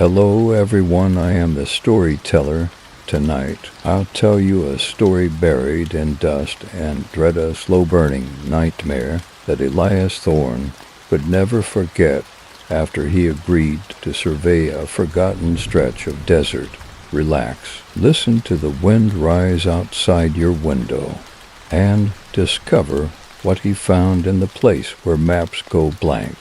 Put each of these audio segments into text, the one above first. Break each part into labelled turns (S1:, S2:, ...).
S1: Hello everyone, I am the storyteller. Tonight, I'll tell you a story buried in dust and dread a slow-burning nightmare that Elias Thorne could never forget after he agreed to survey a forgotten stretch of desert. Relax, listen to the wind rise outside your window, and discover what he found in the place where maps go blank.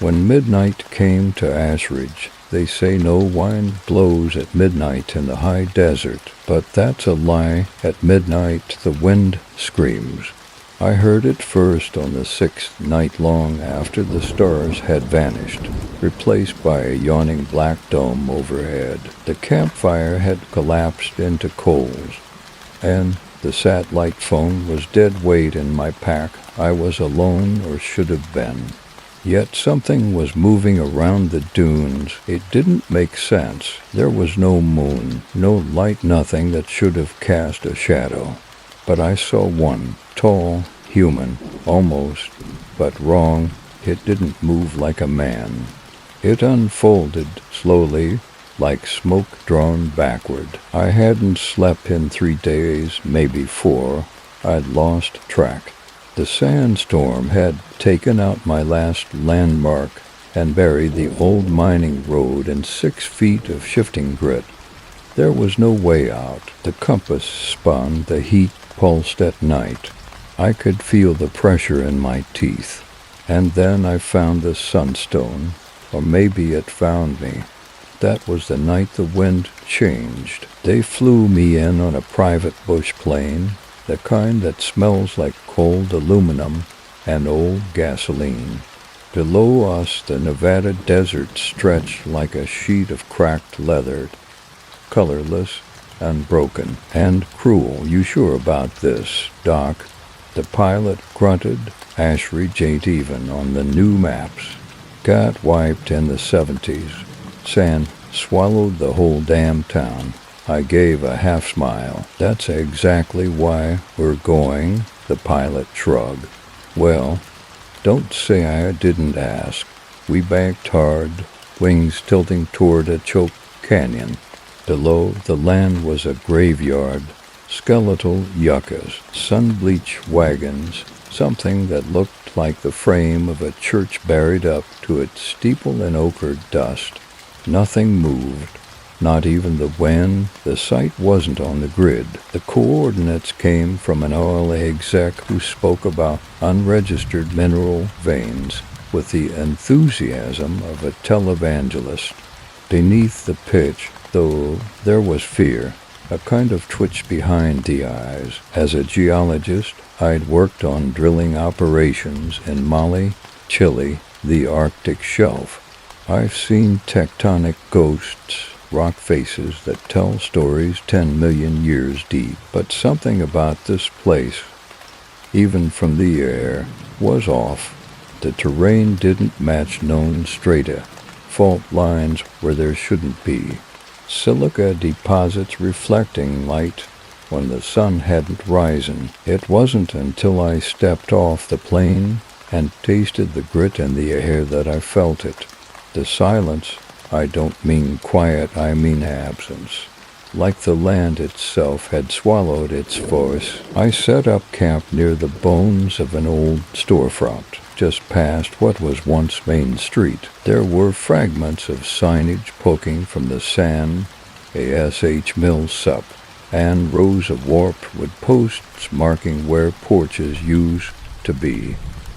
S1: When midnight came to Ashridge, they say no wind blows at midnight in the high desert, but that's a lie. At midnight the wind screams. I heard it first on the sixth night long after the stars had vanished, replaced by a yawning black dome overhead. The campfire had collapsed into coals, and the satellite phone was dead weight in my pack. I was alone, or should have been. Yet something was moving around the dunes. It didn't make sense. There was no moon, no light, nothing that should have cast a shadow. But I saw one, tall, human, almost, but wrong. It didn't move like a man. It unfolded slowly, like smoke drawn backward. I hadn't slept in 3 days, maybe 4. I'd lost track. The sandstorm had taken out my last landmark and buried the old mining road in 6 feet of shifting grit. There was no way out. The compass spun, the heat pulsed at night. I could feel the pressure in my teeth. And then I found the sunstone, or maybe it found me. That was the night the wind changed. They flew me in on a private bush plane, the kind that smells like cold aluminum and old gasoline. Below us, the Nevada desert stretched like a sheet of cracked leather, colorless, unbroken, and cruel. You sure about this, Doc? The pilot grunted. Ashridge ain't even on the new maps. Got wiped in the 70s. Sand swallowed the whole damn town. I gave a half smile. That's exactly why we're going, the pilot shrugged. Well, don't say I didn't ask. We banked hard, wings tilting toward a choked canyon. Below, the land was a graveyard, skeletal yuccas, sun-bleached wagons, something that looked like the frame of a church buried up to its steeple in ochre dust. Nothing moved. Not even the wind. The site wasn't on the grid. The coordinates came from an oil exec who spoke about unregistered mineral veins with the enthusiasm of a televangelist. Beneath the pitch, though, there was fear, a kind of twitch behind the eyes. As a geologist, I'd worked on drilling operations in Mali, Chile, the Arctic shelf. I've seen tectonic ghosts, rock faces that tell stories 10 million years deep. But something about this place, even from the air, was off. The terrain didn't match known strata, fault lines where there shouldn't be, silica deposits reflecting light when the sun hadn't risen. It wasn't until I stepped off the plane and tasted the grit in the air that I felt it. The silence. I don't mean quiet, I mean absence. Like the land itself had swallowed its voice. I set up camp near the bones of an old storefront, just past what was once Main Street. There were fragments of signage poking from the sand, a S.H. Mill sup, and rows of warped wood posts marking where porches used to be.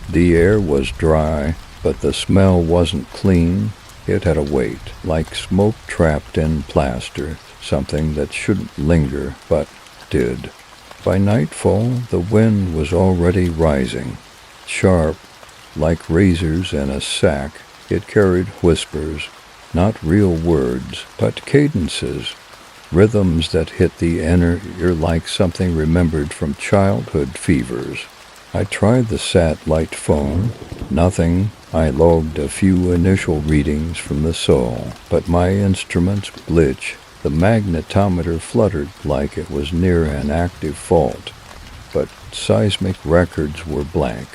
S1: The air was dry, but the smell wasn't clean. It had a weight, like smoke trapped in plaster, something that shouldn't linger, but did. By nightfall, the wind was already rising. Sharp, like razors in a sack, it carried whispers, not real words, but cadences, rhythms that hit the inner ear like something remembered from childhood fevers. I tried the satellite phone. Nothing. I logged a few initial readings from the soil, but my instruments glitched. The magnetometer fluttered like it was near an active fault, but seismic records were blank.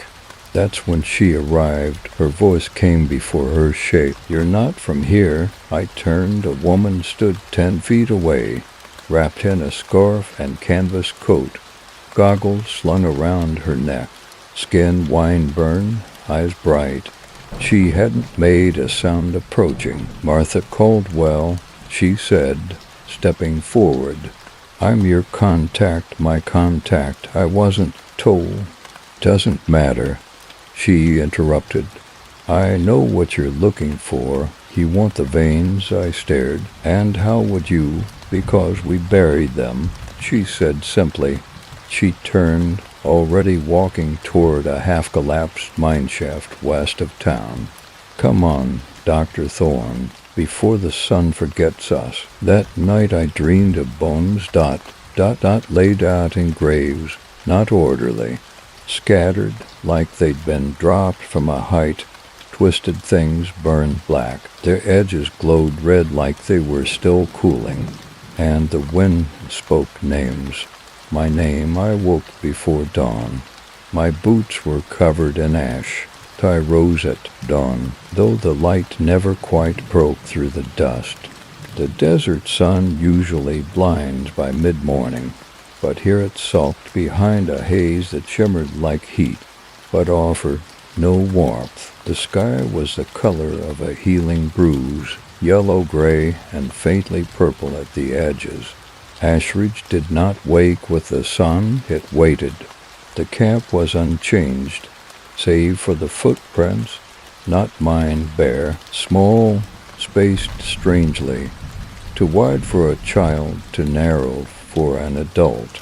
S1: That's when she arrived. Her voice came before her shape. "You're not from here." I turned. A woman stood 10 feet away, wrapped in a scarf and canvas coat, goggles slung around her neck, skin wine-burned, eyes bright. She hadn't made a sound approaching. "Martha Caldwell," she said, stepping forward. "I'm your contact, my contact. I wasn't told." "Doesn't matter," she interrupted. "I know what you're looking for. You want the veins," I stared. "And how would you? Because we buried them," she said simply. She turned, already walking toward a half-collapsed mineshaft west of town. "Come on, Dr. Thorne, before the sun forgets us." That night I dreamed of bones laid out in graves, not orderly, scattered like they'd been dropped from a height. Twisted things burned black. Their edges glowed red like they were still cooling. And the wind spoke names. My name. I woke before dawn. My boots were covered in ash. I rose at dawn, though the light never quite broke through the dust. The desert sun usually blinds by mid-morning, but here it sulked behind a haze that shimmered like heat, but offered no warmth. The sky was the color of a healing bruise, yellow-gray and faintly purple at the edges. Ashridge did not wake with the sun, it waited. The camp was unchanged, save for the footprints, not mine, bare, small, spaced strangely, too wide for a child, too narrow for an adult,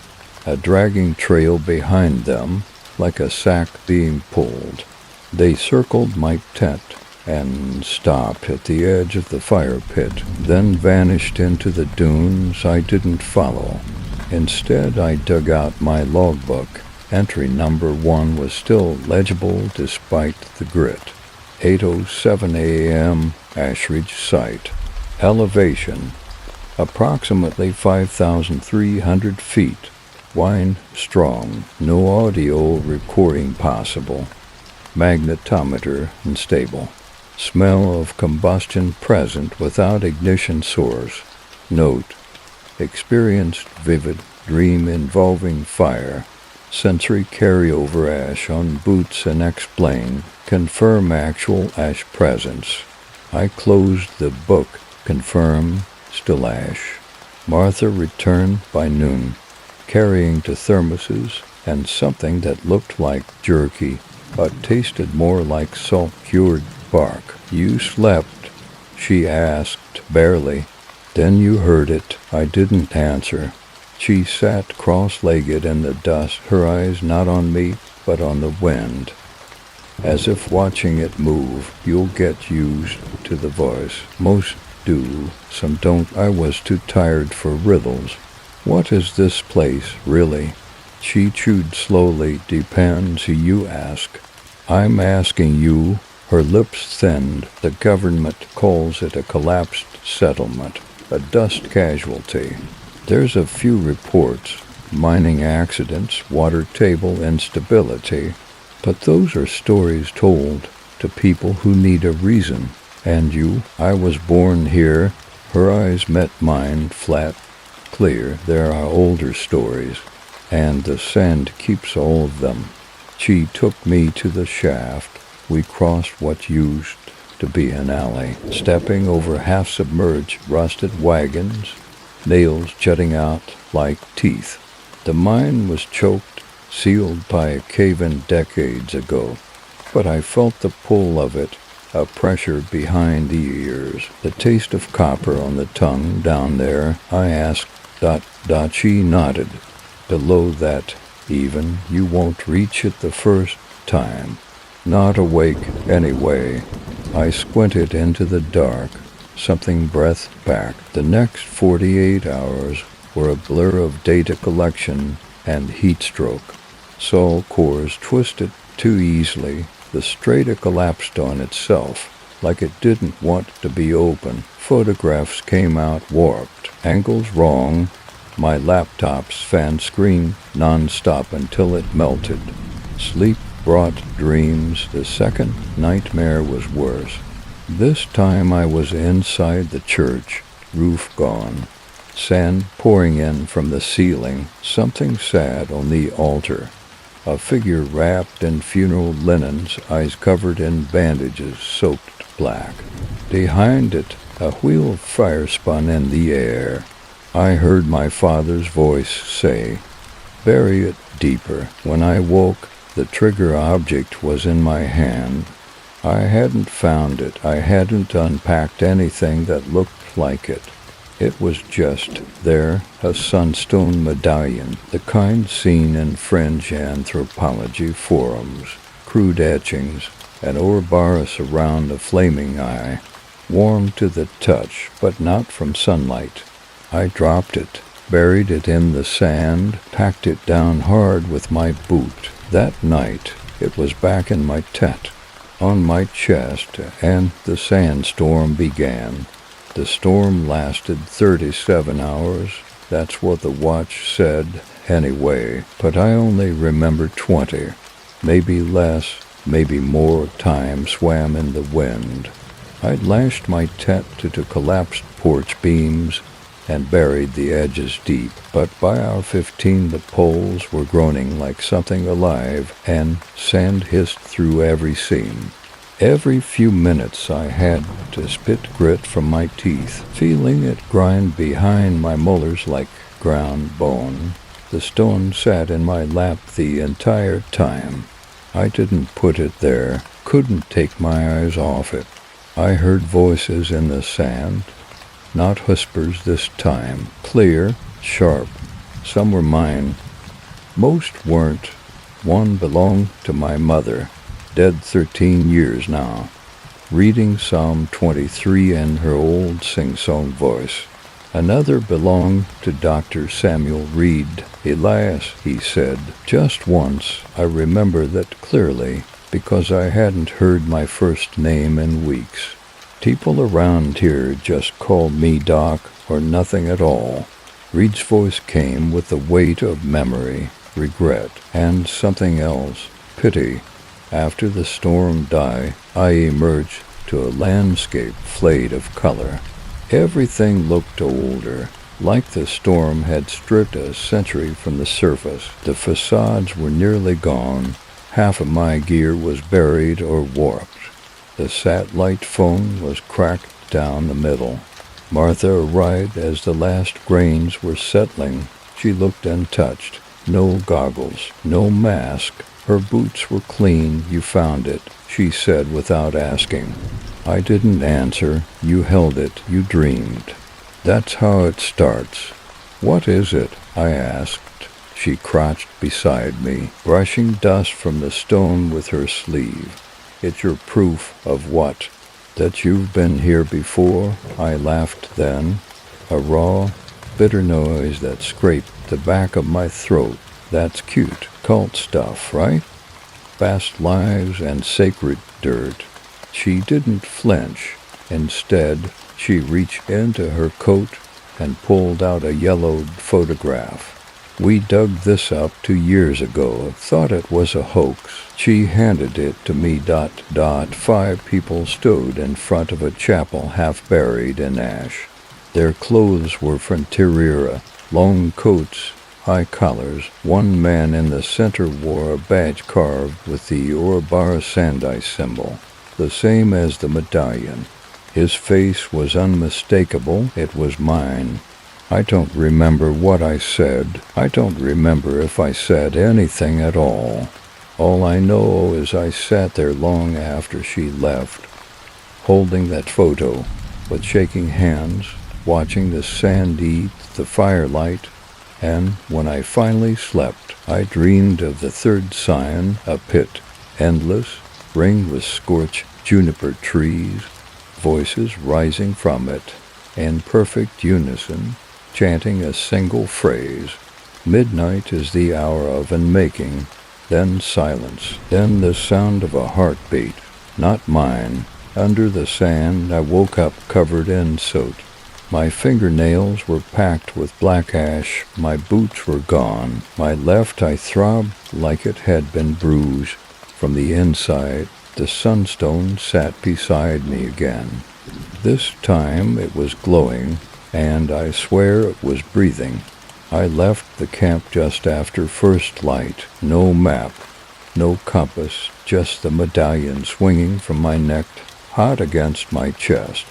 S1: a dragging trail behind them, like a sack being pulled. They circled my tent and stopped at the edge of the fire pit, then vanished into the dunes. I didn't follow. Instead, I dug out my logbook. Entry number 1 was still legible despite the grit. 8:07 a.m., Ashridge site. Elevation, approximately 5,300 feet. Wind strong. No audio recording possible. Magnetometer unstable. Smell of combustion present without ignition source. Note: experienced vivid dream involving fire. Sensory carryover ash on boots and explain. Confirm actual ash presence. I closed the book. Confirm still ash. Martha returned by noon, carrying two thermoses and something that looked like jerky, but tasted more like salt-cured bark. "You slept?" she asked, barely. "Then you heard it." I didn't answer. She sat cross-legged in the dust, her eyes not on me, but on the wind, as if watching it move. "You'll get used to the voice. Most do, some don't." I was too tired for riddles. "What is this place, really?" She chewed slowly. "Depends who you ask." "I'm asking you." Her lips thinned. "The government calls it a collapsed settlement, a dust casualty. There's a few reports, mining accidents, water table instability, but those are stories told to people who need a reason. And you?" "I was born here." Her eyes met mine, flat, clear. "There are older stories, and the sand keeps all of them." She took me to the shaft. We crossed what used to be an alley, stepping over half-submerged rusted wagons, nails jutting out like teeth. The mine was choked, sealed by a cave-in decades ago, but I felt the pull of it, a pressure behind the ears, the taste of copper on the tongue down there. I asked. She nodded. "Below that, even, you won't reach it the first time. Not awake, anyway." I squinted into the dark. Something breathed back. The next 48 hours were a blur of data collection and heat stroke. Saw cores twisted too easily. The strata collapsed on itself, like it didn't want to be open. Photographs came out warped, angles wrong. My laptop's fan screamed non-stop until it melted. Sleep brought dreams. The second nightmare was worse. This time I was inside the church, roof gone, sand pouring in from the ceiling, something sad on the altar. A figure wrapped in funeral linens, eyes covered in bandages soaked black. Behind it, a wheel of fire spun in the air. I heard my father's voice say, "Bury it deeper." When I woke, the trigger object was in my hand. I hadn't found it. I hadn't unpacked anything that looked like it. It was just there, a sunstone medallion, the kind seen in fringe anthropology forums, crude etchings, an Ouroboros around a flaming eye, warm to the touch, but not from sunlight. I dropped it, buried it in the sand, packed it down hard with my boot. That night, it was back in my tent, on my chest, and the sandstorm began. The storm lasted 37 hours. That's what the watch said anyway, but I only remember 20. Maybe less, maybe more time swam in the wind. I'd lashed my tent to the collapsed porch beams and buried the edges deep, but by hour 15 the poles were groaning like something alive, and sand hissed through every seam. Every few minutes I had to spit grit from my teeth, feeling it grind behind my molars like ground bone. The stone sat in my lap the entire time. I didn't put it there, couldn't take my eyes off it. I heard voices in the sand, not whispers this time, clear, sharp. Some were mine. Most weren't. One belonged to my mother, dead 13 years now, reading Psalm 23 in her old sing-song voice. Another belonged to Dr. Samuel Reed. "Elias," he said, just once. I remember that clearly, because I hadn't heard my first name in weeks. People around here just called me Doc or nothing at all. Reed's voice came with the weight of memory, regret, and something else, pity. After the storm died, I emerged to a landscape flayed of color. Everything looked older, like the storm had stripped a century from the surface. The facades were nearly gone. Half of my gear was buried or warped. The satellite phone was cracked down the middle. Martha arrived as the last grains were settling. She looked untouched. No goggles, no mask. Her boots were clean. "You found it," she said without asking. I didn't answer. "You held it. You dreamed." That's how it starts. "What is it?" I asked. She crouched beside me, brushing dust from the stone with her sleeve. "It's your proof of what? That you've been here before?" I laughed then. A raw, bitter noise that scraped the back of my throat. "That's cute. Cult stuff, right? Past lives and sacred dirt." She didn't flinch. Instead, she reached into her coat and pulled out a yellowed photograph. "We dug this up 2 years ago. Thought it was a hoax." She handed it to me. 5 people stood in front of a chapel half buried in ash. Their clothes were frontiera, long coats, high collars. One man in the center wore a badge carved with the Ouroboros Sandai symbol, the same as the medallion. His face was unmistakable. It was mine. I don't remember what I said. I don't remember if I said anything at all. All I know is I sat there long after she left, holding that photo, with shaking hands, watching the sand eat the firelight, and when I finally slept, I dreamed of the third sign, a pit, endless, ringed with scorched juniper trees, voices rising from it, in perfect unison, chanting a single phrase. Midnight is the hour of unmaking, then silence, then the sound of a heartbeat, not mine. Under the sand, I woke up covered in soot. My fingernails were packed with black ash. My boots were gone. My left eye throbbed like it had been bruised. From the inside, the sunstone sat beside me again. This time it was glowing, and I swear it was breathing. I left the camp just after first light. No map, no compass, just the medallion swinging from my neck, hot against my chest,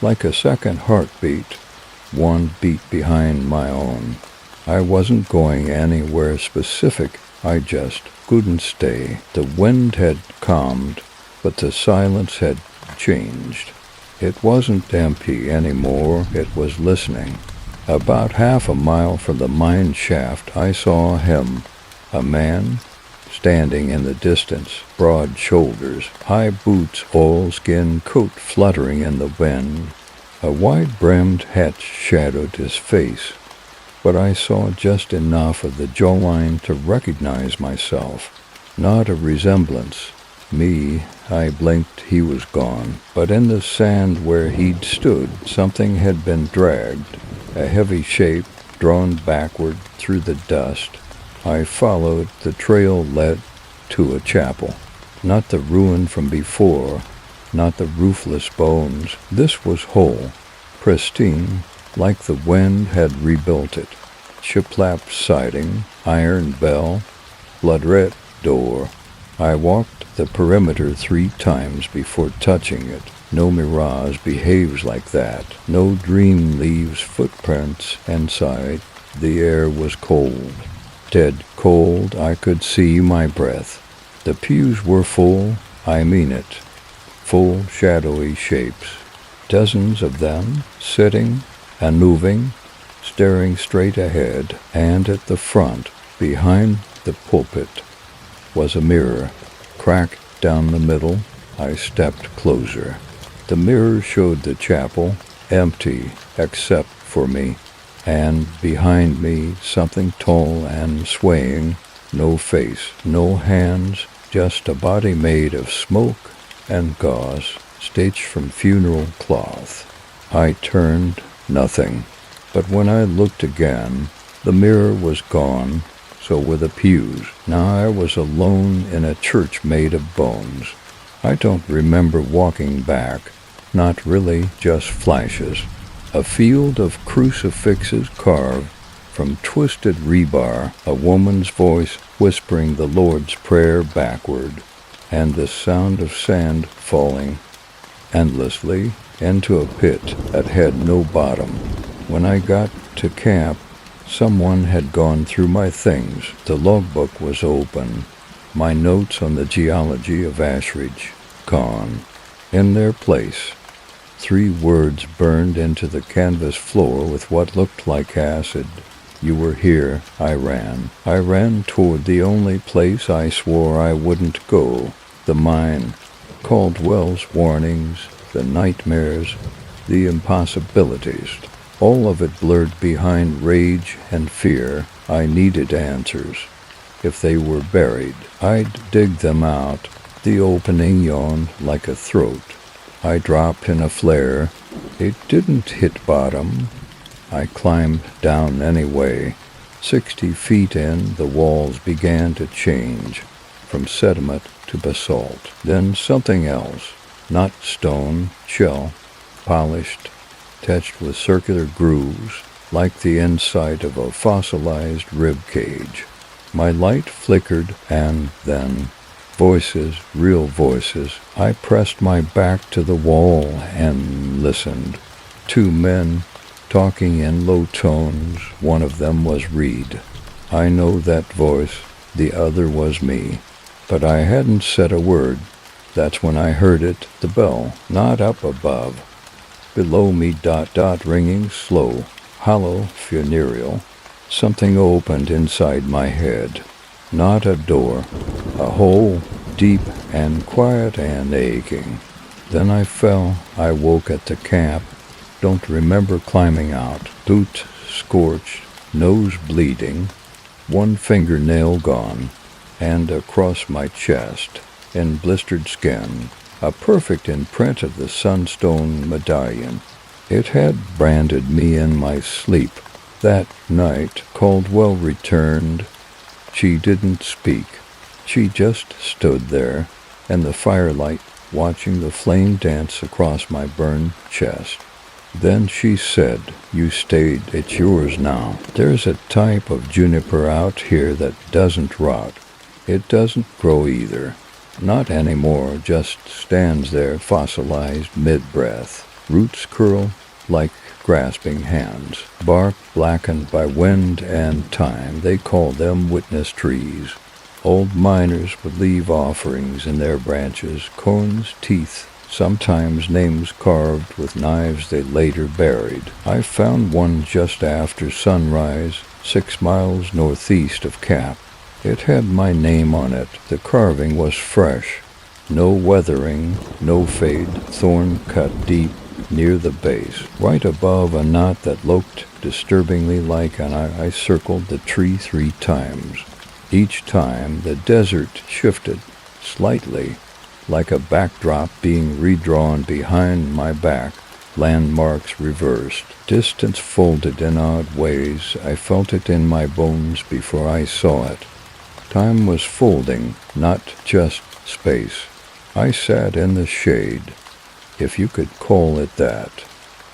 S1: like a second heartbeat, one beat behind my own. I wasn't going anywhere specific, I just couldn't stay. The wind had calmed, but the silence had changed. It wasn't empty anymore, it was listening. About half a mile from the mine shaft, I saw him, a man, standing in the distance, broad shoulders, high boots, oilskin coat fluttering in the wind. A wide-brimmed hat shadowed his face, but I saw just enough of the jawline to recognize myself. Not a resemblance. Me, I blinked, he was gone. But in the sand where he'd stood, something had been dragged, a heavy shape drawn backward through the dust. I followed. The trail led to a chapel. Not the ruin from before, not the roofless bones. This was whole, pristine, like the wind had rebuilt it. Shiplap siding, iron bell, blood-red door. I walked the perimeter 3 times before touching it. No mirage behaves like that. No dream leaves footprints inside. The air was cold, dead cold. I could see my breath. The pews were full, I mean it. Full shadowy shapes. Dozens of them, sitting and moving, staring straight ahead, and at the front, behind the pulpit, was a mirror, cracked down the middle. I stepped closer. The mirror showed the chapel, empty except for me, and behind me something tall and swaying, no face, no hands, just a body made of smoke and gauze, stitched from funeral cloth. I turned, nothing. But when I looked again, the mirror was gone, so were the pews. Now I was alone in a church made of bones. I don't remember walking back, not really, just flashes. A field of crucifixes carved from twisted rebar, a woman's voice whispering the Lord's Prayer backward, and the sound of sand falling endlessly into a pit that had no bottom. When I got to camp, someone had gone through my things. The logbook was open. My notes on the geology of Ashridge gone. In their place, 3 words burned into the canvas floor with what looked like acid. You were here. I ran. I ran toward the only place I swore I wouldn't go, the mine. Caldwell's warnings, the nightmares, the impossibilities. All of it blurred behind rage and fear. I needed answers. If they were buried, I'd dig them out. The opening yawned like a throat. I dropped in a flare. It didn't hit bottom. I climbed down anyway. 60 feet in, the walls began to change, from sediment to basalt. Then something else, not stone, shell, polished, touched with circular grooves, like the inside of a fossilized rib cage. My light flickered, and then voices, real voices. I pressed my back to the wall and listened. 2 men talking in low tones. One of them was Reed. I know that voice. The other was me. But I hadn't said a word. That's when I heard it, the bell, not up above. Below me, ringing, slow, hollow, funereal. Something opened inside my head. Not a door. A hole, deep and quiet and aching. Then I fell. I woke at the camp. Don't remember climbing out. Boots scorched, nose bleeding, 1 fingernail gone, and across my chest, in blistered skin, a perfect imprint of the sunstone medallion. It had branded me in my sleep. That night, Caldwell returned. She didn't speak. She just stood there in the firelight, watching the flame dance across my burned chest. Then she said, "You stayed, it's yours now. There's a type of juniper out here that doesn't rot. It doesn't grow either. Not anymore, just stands there fossilized mid-breath. Roots curl like grasping hands. Bark blackened by wind and time. They call them witness trees. Old miners would leave offerings in their branches, corns, teeth, sometimes names carved with knives they later buried. I found one just after sunrise, 6 miles northeast of Cap. It had my name on it. The carving was fresh. No weathering, no fade, thorn cut deep near the base, right above a knot that looked disturbingly like an eye. I circled the tree 3 times. Each time the desert shifted slightly, like a backdrop being redrawn behind my back. Landmarks reversed. Distance folded in odd ways. I felt it in my bones before I saw it. Time was folding, not just space. I sat in the shade, if you could call it that,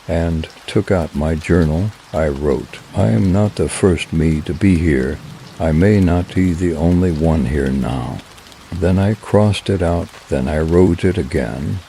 S1: and took out my journal. I wrote, "I am not the first me to be here. I may not be the only one here now." Then I crossed it out, then I wrote it again.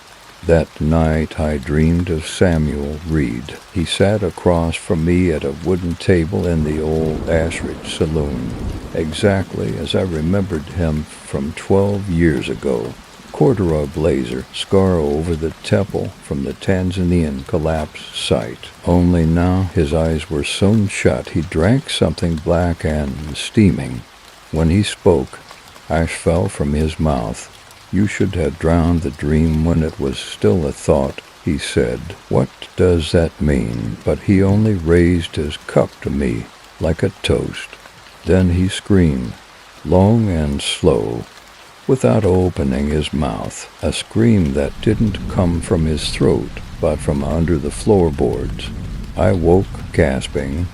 S1: That night I dreamed of Samuel Reed. He sat across from me at a wooden table in the old Ashridge saloon, exactly as I remembered him from 12 years ago. Corduroy blazer, scar over the temple from the Tanzanian collapse site. Only now his eyes were sewn shut. He drank something black and steaming. When he spoke, ash fell from his mouth. "You should have drowned the dream when it was still a thought," he said. "What does that mean?" But he only raised his cup to me like a toast. Then he screamed, long and slow, without opening his mouth, a scream that didn't come from his throat, but from under the floorboards. I woke, gasping.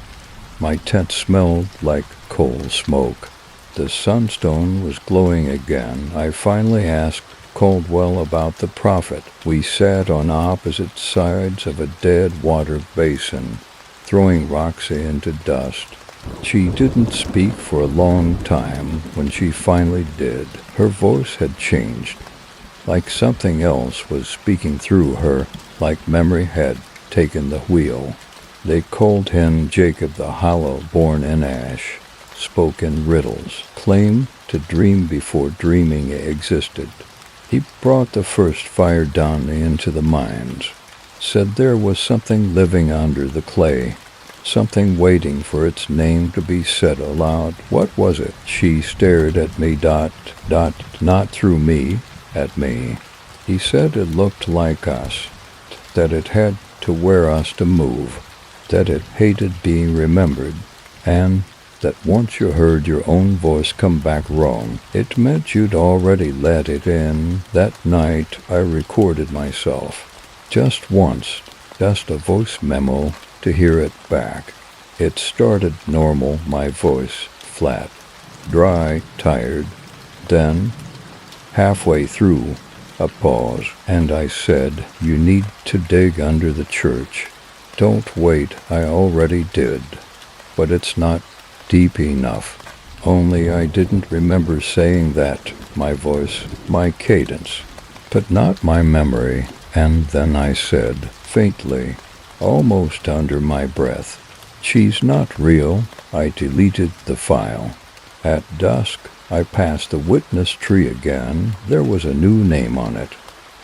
S1: My tent smelled like coal smoke. The sunstone was glowing again. I finally asked Caldwell about the prophet. We sat on opposite sides of a dead water basin, throwing Roxy into dust. She didn't speak for a long time. When she finally did, her voice had changed, like something else was speaking through her, like memory had taken the wheel. They called him Jacob the Hollow, born in ash, spoke in riddles, claimed to dream before dreaming existed. He brought the first fire down into the mines, said there was something living under the clay, something waiting for its name to be said aloud. What was it? She stared at me, not through me, at me. He said it looked like us, that it had to wear us to move, that it hated being remembered, and that once you heard your own voice come back wrong, it meant you'd already let it in. That night I recorded myself, just once, just a voice memo to hear it back. It started normal, my voice, flat, dry, tired. Then, halfway through, a pause, and I said, "You need to dig under the church. Don't wait, I already did. But it's not deep enough." Only I didn't remember saying that, my voice, my cadence, but not my memory. And then I said, faintly, almost under my breath, "She's not real." I deleted the file. At dusk, I passed the witness tree again. There was a new name on it.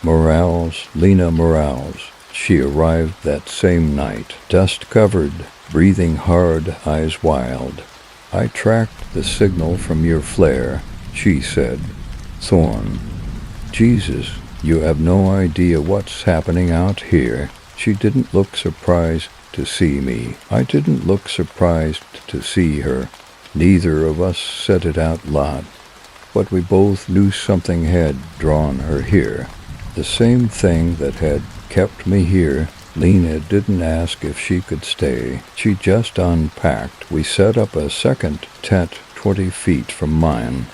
S1: Morales, Lena Morales. She arrived that same night, dust-covered, breathing hard, eyes wild. "I tracked the signal from your flare," she said. "Thorn. Jesus, you have no idea what's happening out here." She didn't look surprised to see me. I didn't look surprised to see her. Neither of us said it out loud, but we both knew something had drawn her here. The same thing that had kept me here. Lena didn't ask if she could stay. She just unpacked. We set up a second tent 20 feet from mine.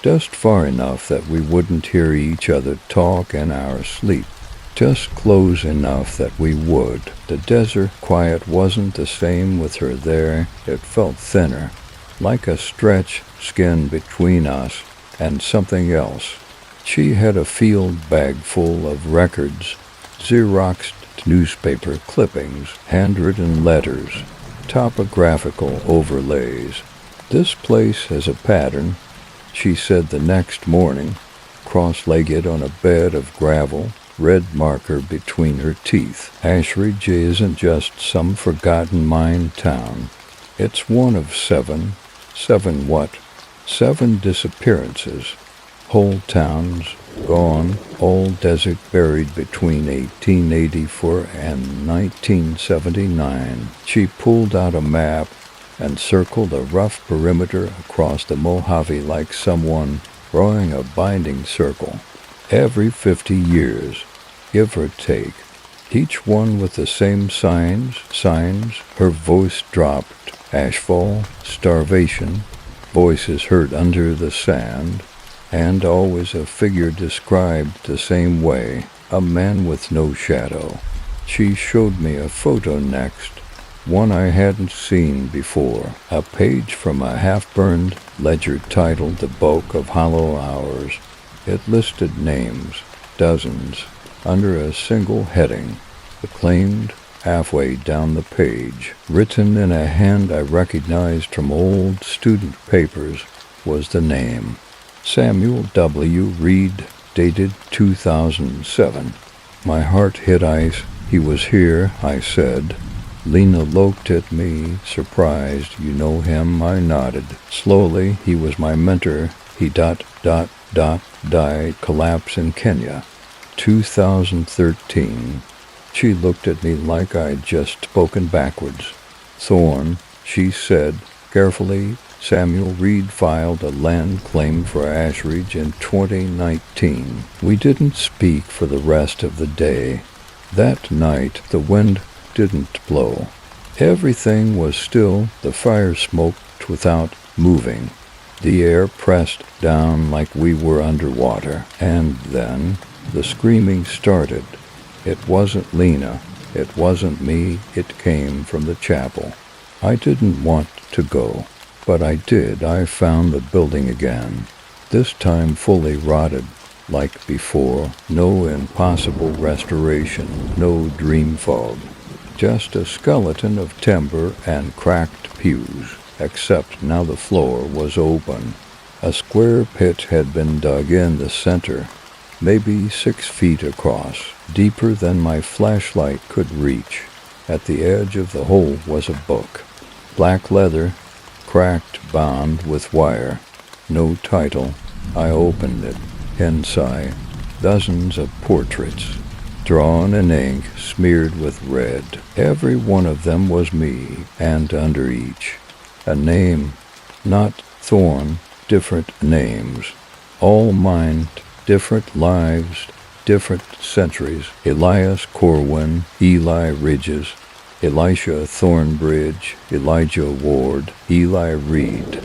S1: just far enough that we wouldn't hear each other talk in our sleep. Just close enough that we would. The desert quiet wasn't the same with her there. It felt thinner, like a stretched skin between us and something else. She had a field bag full of records, Xeroxed newspaper clippings, handwritten letters, topographical overlays. "This place has a pattern," she said the next morning, cross-legged on a bed of gravel, red marker between her teeth. "Ashridge isn't just some forgotten mine town. It's one of seven. Seven what? 7 disappearances. Whole towns gone, all desert buried between 1884 and 1979. She pulled out a map and circled a rough perimeter across the Mojave like someone drawing a binding circle. Every 50 years, give or take, each one with the same signs. Her voice dropped. Ashfall, starvation, voices heard under the sand, and always a figure described the same way, a man with no shadow. She showed me a photo next, one I hadn't seen before, a page from a half-burned ledger titled The Bulk of Hollow Hours. It listed names, dozens, under a single heading, acclaimed. Halfway down the page, written in a hand I recognized from old student papers, was the name. Samuel W. Reed, dated 2007. My heart hit ice. "He was here," I said. Lena looked at me, surprised. "You know him?" I nodded. Slowly, "He was my mentor. He died, collapse in Kenya. 2013. She looked at me like I'd just spoken backwards. "Thorn," she said carefully. "Samuel Reed filed a land claim for Ashridge in 2019. We didn't speak for the rest of the day. That night, the wind didn't blow. Everything was still. The fire smoked without moving. The air pressed down like we were underwater. And then the screaming started. It wasn't Lena. It wasn't me. It came from the chapel. I didn't want to go, but I did. I found the building again, this time fully rotted like before. No impossible restoration, no dream fog. Just a skeleton of timber and cracked pews, except now the floor was open. A square pit had been dug in the center, maybe 6 feet across, deeper than my flashlight could reach. At the edge of the hole was a book. Black leather, cracked, bound with wire. No title. I opened it. Inside, dozens of portraits, drawn in ink, smeared with red. Every one of them was me, and under each, a name. Not Thorn, different names. All mine, different lives, different centuries. Elias Corwin, Eli Ridges, Elisha Thornbridge, Elijah Ward, Eli Reed.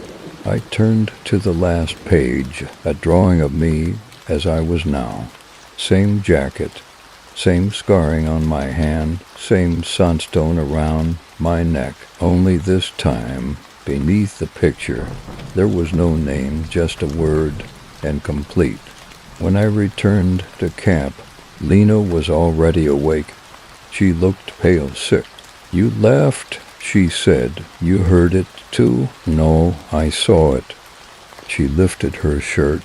S1: I turned to the last page, a drawing of me as I was now. Same jacket, same scarring on my hand, same sunstone around my neck. Only this time, beneath the picture, there was no name, just a word, and complete. When I returned to camp, Lena was already awake. She looked pale, sick. "You left," she said. "You heard it, too?" "No, I saw it." She lifted her shirt.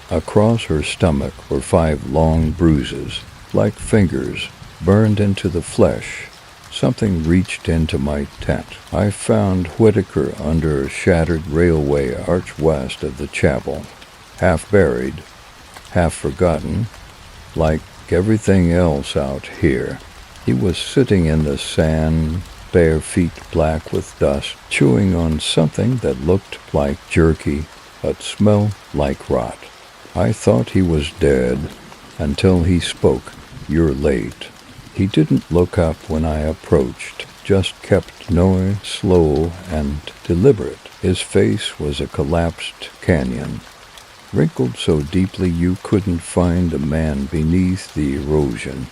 S1: Across her stomach were 5 long bruises, like fingers, burned into the flesh. Something reached into my tent. I found Whitaker under a shattered railway arch west of the chapel, half buried, half forgotten, like everything else out here. He was sitting in the sand, bare feet black with dust, chewing on something that looked like jerky, but smelled like rot. I thought he was dead until he spoke. "You're late." He didn't look up when I approached, just kept going, slow and deliberate. His face was a collapsed canyon. wrinkled so deeply you couldn't find a man beneath the erosion.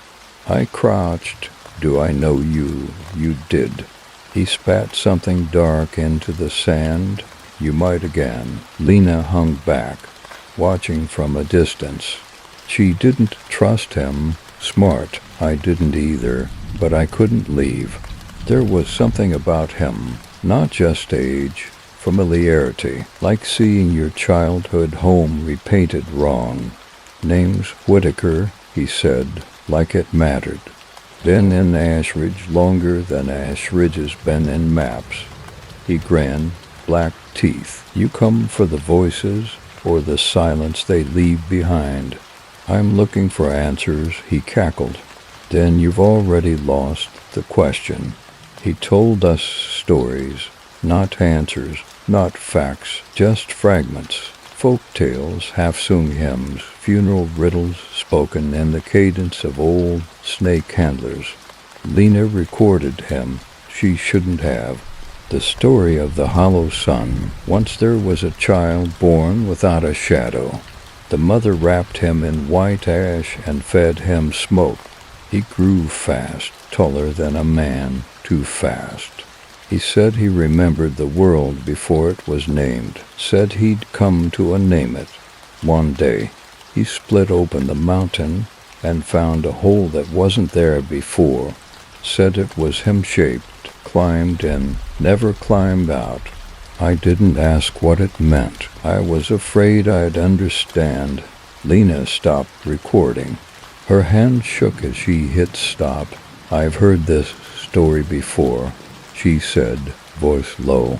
S1: I crouched. Do I know you? You did. He spat something dark into the sand. You might again. Lena hung back, watching from a distance. She didn't trust him. Smart. I didn't either, but I couldn't leave. There was something about him, not just age, familiarity, like seeing your childhood home repainted wrong. Name's Whitaker, he said, like it mattered. Been in Ashridge longer than Ashridge has been in maps. He grinned, black teeth. You come for the voices or the silence they leave behind? I'm looking for answers, he cackled. Then you've already lost the question. He told us stories, not answers, not facts, just fragments. Folk tales, half-sung hymns, funeral riddles spoken in the cadence of old snake handlers. Lena recorded him. She shouldn't have. The story of the hollow sun. Once there was a child born without a shadow. The mother wrapped him in white ash and fed him smoke. He grew fast, taller than a man, too fast. He said he remembered the world before it was named, said he'd come to name it. One day, he split open the mountain and found a hole that wasn't there before, said it was him-shaped, climbed in, never climbed out. I didn't ask what it meant. I was afraid I'd understand. Lena stopped recording. Her hand shook as she hit stop. I've heard this story before, she said, voice low.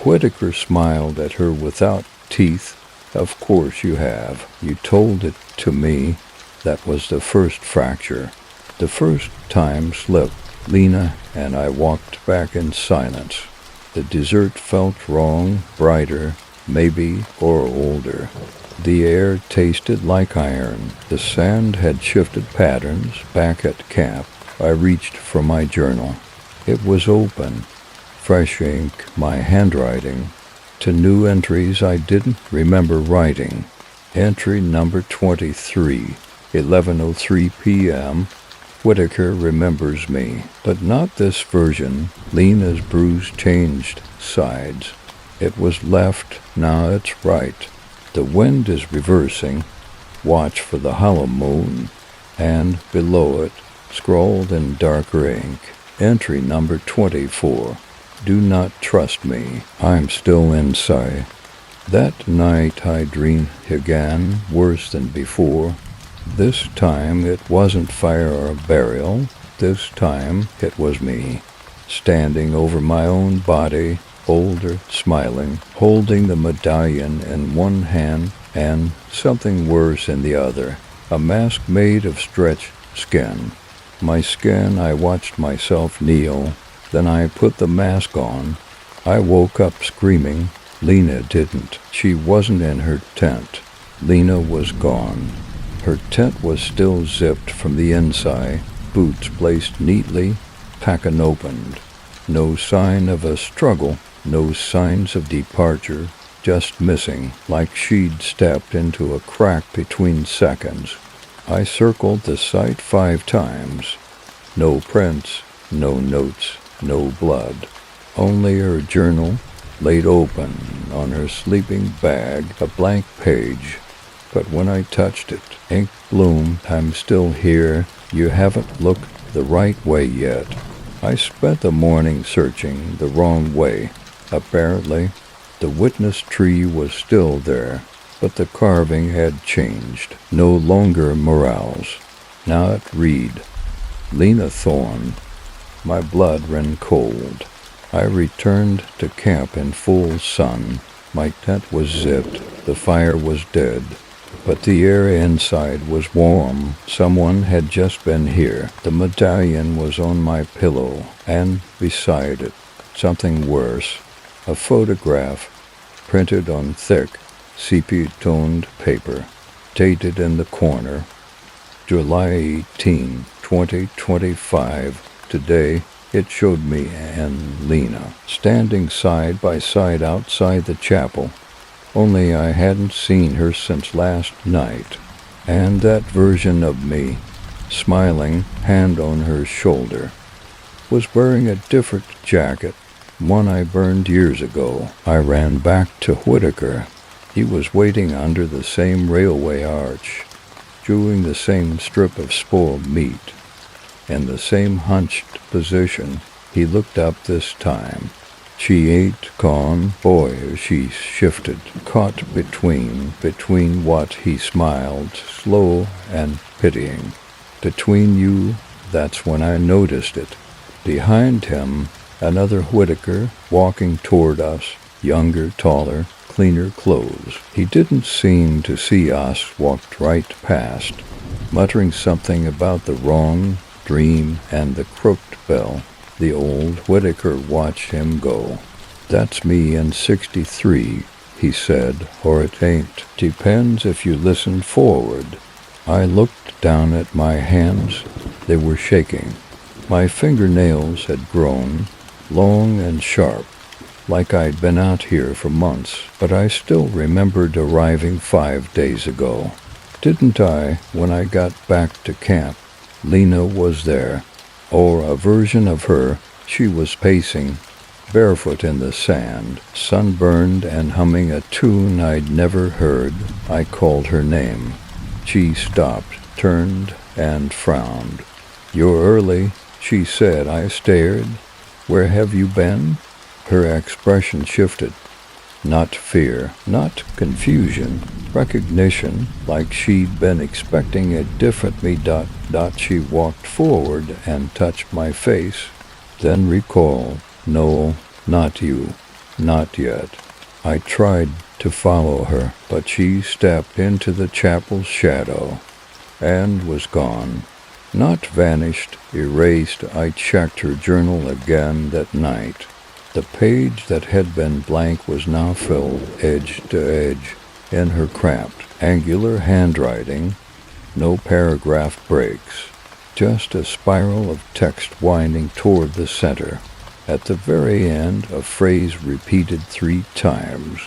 S1: Whitaker smiled at her without teeth. Of course you have. You told it to me. That was the first fracture. The first time slip. Lena and I walked back in silence. The dessert felt wrong, brighter, maybe, or older. The air tasted like iron. The sand had shifted patterns. Back at camp, I reached for my journal. It was open. Fresh ink, my handwriting, to new entries I didn't remember writing. Entry number 23, 11:03 p.m. Whitaker remembers me, but not this version. Lena's bruise changed sides. It was left, now it's right. The wind is reversing. Watch for the hollow moon. And below it, scrawled in darker ink, entry number 24. Do not trust me. I'm still inside. That night I dreamed again, worse than before. This time it wasn't fire or burial. This time it was me, standing over my own body, older, smiling, holding the medallion in one hand and something worse in the other, a mask made of stretched skin. My skin, I watched myself kneel. Then I put the mask on. I woke up screaming. Lena didn't. She wasn't in her tent. Lena was gone. Her tent was still zipped from the inside, boots placed neatly, pack unopened. No sign of a struggle, no signs of departure, just missing, like she'd stepped into a crack between seconds. I circled the site 5 times. No prints, no notes, no blood. Only her journal, laid open on her sleeping bag, a blank page. But when I touched it, ink bloomed. I'm still here. You haven't looked the right way yet. I spent the morning searching the wrong way. Apparently, the witness tree was still there, but the carving had changed. No longer morals. Now it read, Lena Thorne. My blood ran cold. I returned to camp in full sun. My tent was zipped. The fire was dead. But the air inside was warm. Someone had just been here. The medallion was on my pillow, and beside it, something worse. A photograph printed on thick, sepia-toned paper, dated in the corner. July 18, 2025. Today, it showed me and Lena standing side by side outside the chapel. only I hadn't seen her since last night. And that version of me, smiling, hand on her shoulder, was wearing a different jacket, one I burned years ago. I ran back to Whitaker. He was waiting under the same railway arch, chewing the same strip of spoiled meat. In the same hunched position, he looked up this time. She ate calm, boy, as she shifted, caught between what he smiled, slow and pitying. Between you, that's when I noticed it. Behind him, another Whitaker walking toward us, younger, taller, cleaner clothes. He didn't seem to see us, walked right past, muttering something about the wrong dream and the crooked bell. The old Whitaker watched him go. That's me in 63, he said, or it ain't. Depends if you listen forward. I looked down at my hands. They were shaking. My fingernails had grown, long and sharp, like I'd been out here for months, but I still remembered arriving 5 days ago. Didn't I, when I got back to camp? Lena was there. Or a version of her. She was pacing, barefoot in the sand, sunburned and humming a tune I'd never heard. I called her name. She stopped, turned, and frowned. "You're early," she said. I stared. "Where have you been?" Her expression shifted. Not fear, not confusion, recognition, like she'd been expecting a different me. She walked forward and touched my face, then recalled, "No, not you, not yet." I tried to follow her, but she stepped into the chapel's shadow and was gone. Not vanished, erased. I checked her journal again that night. The page that had been blank was now filled, edge to edge, in her cramped, angular handwriting. No paragraph breaks, just a spiral of text winding toward the center. At the very end, a phrase repeated 3 times.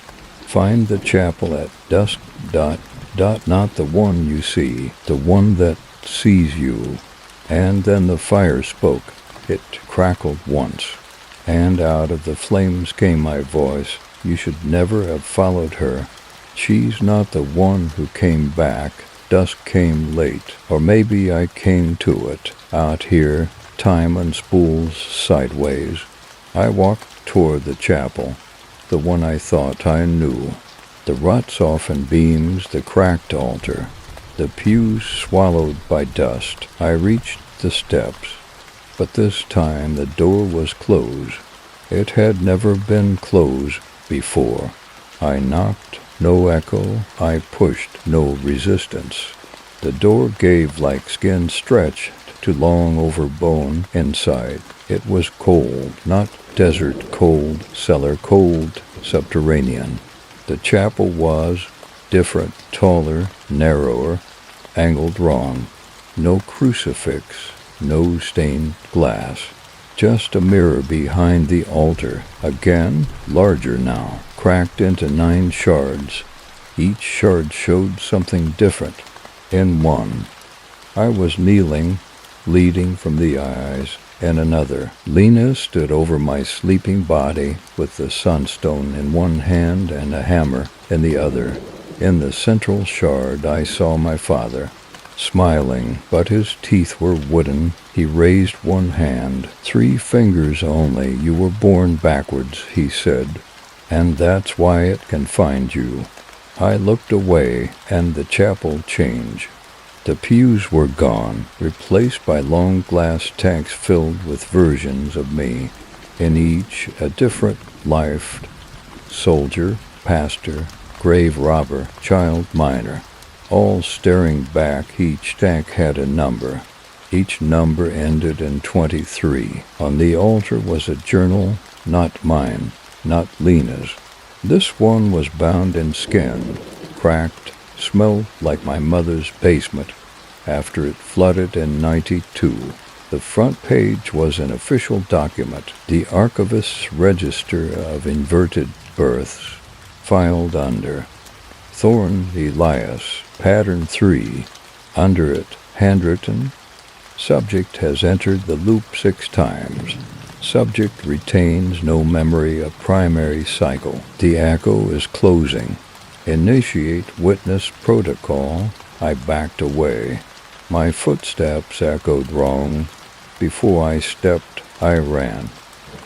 S1: "Find the chapel at dusk, ... not the one you see, the one that sees you." And then the fire spoke. It crackled once, and out of the flames came my voice. "You should never have followed her. She's not the one who came back. Dusk came late, or maybe I came to it. Out here, time unspools sideways." I walked toward the chapel, the one I thought I knew. The ruts off in beams, the cracked altar, the pews swallowed by dust. I reached the steps, but this time the door was closed. It had never been closed before. I knocked, no echo. I pushed, no resistance. The door gave like skin stretched to long over bone inside. It was cold, not desert cold, cellar cold, subterranean. The chapel was different, taller, narrower, angled wrong. No crucifix, no stained glass. Just a mirror behind the altar, again, larger now, cracked into 9 shards. Each shard showed something different. In one, I was kneeling, bleeding from the eyes. In another, Lena stood over my sleeping body with the sunstone in one hand and a hammer in the other. In the central shard, I saw my father, smiling, but his teeth were wooden. He raised one hand. 3 fingers only. "You were born backwards," he said, "and that's why it can find you." I looked away, and the chapel changed. The pews were gone, replaced by long glass tanks filled with versions of me, in each a different life: soldier, pastor, grave robber, child miner, all staring back. Each tank had a number. Each number ended in 23. On the altar was a journal, not mine, not Lena's. This one was bound in skin, cracked, smelled like my mother's basement after it flooded in 92. The front page was an official document, the archivist's register of inverted births, filed under. Thorn Elias, pattern 3. Under it, handwritten, subject has entered the loop 6 times. Subject retains no memory of primary cycle. The echo is closing. Initiate witness protocol. I backed away. My footsteps echoed wrong. Before I stepped, I ran.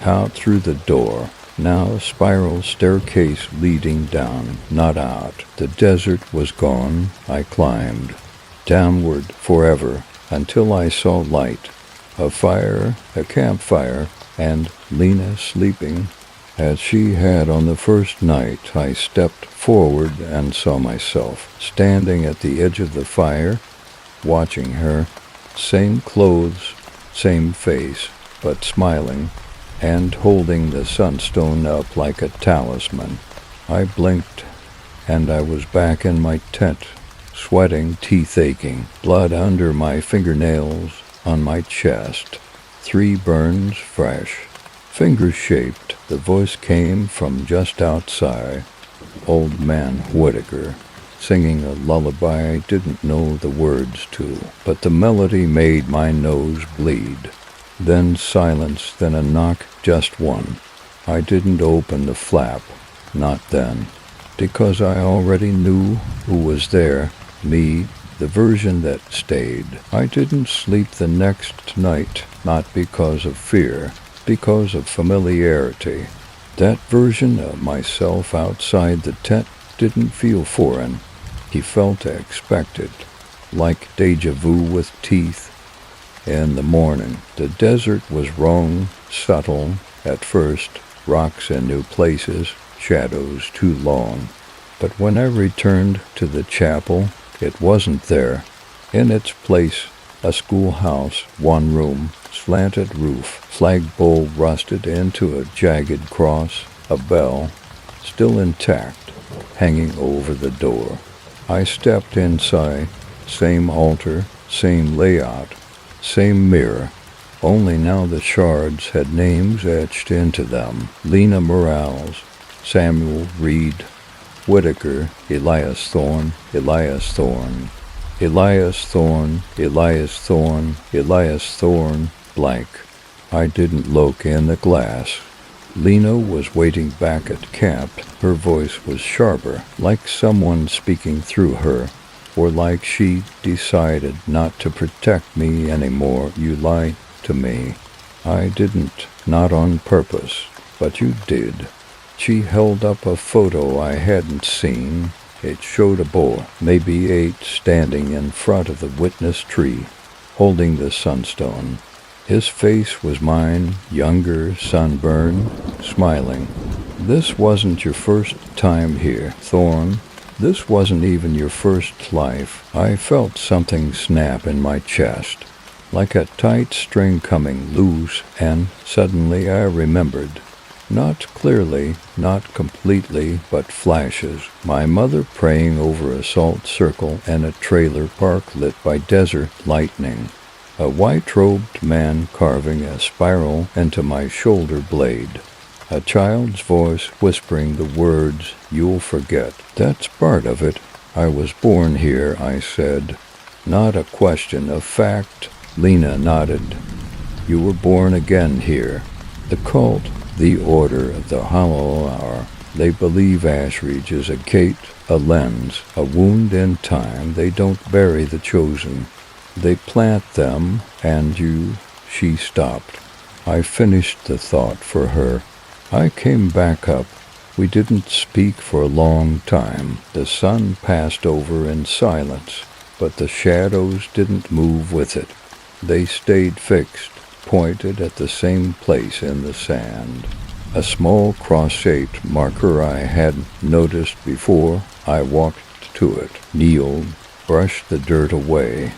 S1: Out through the door. Now a spiral staircase leading down, not out. The desert was gone. I climbed. Downward forever, until I saw light. A fire, a campfire, and Lena sleeping. As she had on the first night, I stepped forward and saw myself, standing at the edge of the fire, watching her. Same clothes, same face, but smiling, and holding the sunstone up like a talisman. I blinked, and I was back in my tent, sweating, teeth aching, blood under my fingernails, on my chest. 3 burns fresh, finger-shaped. The voice came from just outside. Old man Whitaker, singing a lullaby I didn't know the words to, but the melody made my nose bleed. Then silence, then a knock, just one. I didn't open the flap, not then, because I already knew who was there, me, the version that stayed. I didn't sleep the next night, not because of fear, because of familiarity. That version of myself outside the tent didn't feel foreign. He felt expected, like deja vu with teeth. In the morning, the desert was wrong, subtle, at first, rocks in new places, shadows too long. But when I returned to the chapel, it wasn't there. In its place, a schoolhouse, 1 room, slanted roof, flagpole rusted into a jagged cross, a bell, still intact, hanging over the door. I stepped inside, same altar, same layout, same mirror, only now the shards had names etched into them. Lena Morales, Samuel Reed, Whitaker, Elias Thorn, Elias Thorn, Elias Thorn, Elias Thorn, Elias Thorn, blank. I didn't look in the glass. Lena was waiting back at camp. Her voice was sharper, like someone speaking through her, or like she decided not to protect me anymore. You lied to me. I didn't, not on purpose, but you did. She held up a photo I hadn't seen. It showed a boy, maybe 8, standing in front of the witness tree, holding the sunstone. His face was mine, younger, sunburned, smiling. This wasn't your first time here, Thorn. This wasn't even your first life. I felt something snap in my chest, like a tight string coming loose, and suddenly I remembered. Not clearly, not completely, but flashes. My mother praying over a salt circle and a trailer park lit by desert lightning. A white-robed man carving a spiral into my shoulder blade. A child's voice whispering the words, "You'll forget." That's part of it. I was born here, I said. Not a question, a fact. Lena nodded. You were born again here. The cult, the order of the hollow hour. They believe Ashridge is a gate, a lens, a wound in time. They don't bury the chosen. They plant them, and you. She stopped. I finished the thought for her. I came back up. We didn't speak for a long time. The sun passed over in silence, but the shadows didn't move with it. They stayed fixed, pointed at the same place in the sand. A small cross-shaped marker I hadn't noticed before. I walked to it, kneeled, brushed the dirt away.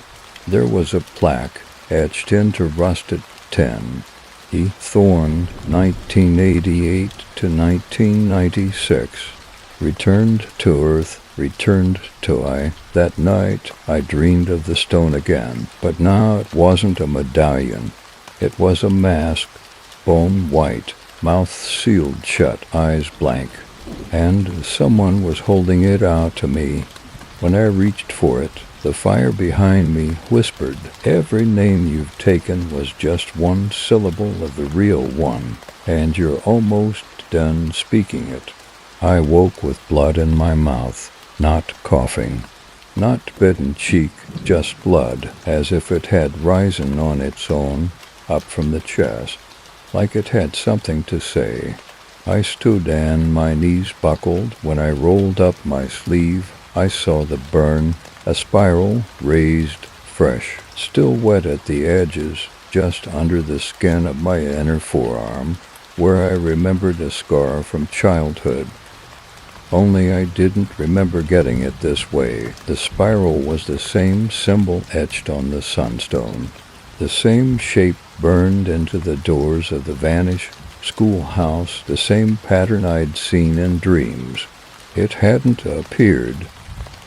S1: There was a plaque etched into rusted tin. E. Thorn, 1988 to 1996. Returned to earth, returned to I. That night I dreamed of the stone again, but now it wasn't a medallion. It was a mask, bone white, mouth sealed shut, eyes blank. and someone was holding it out to me. When I reached for it, the fire behind me whispered, "Every name you've taken was just one syllable of the real one, and you're almost done speaking it." I woke with blood in my mouth, not coughing, not bitten cheek, just blood, as if it had risen on its own, up from the chest, like it had something to say. I stood and my knees buckled. When I rolled up my sleeve, I saw the burn, a spiral, raised, fresh, still wet at the edges, just under the skin of my inner forearm, where I remembered a scar from childhood. Only I didn't remember getting it this way. The spiral was the same symbol etched on the sunstone, the same shape burned into the doors of the vanished schoolhouse, the same pattern I'd seen in dreams. It hadn't appeared.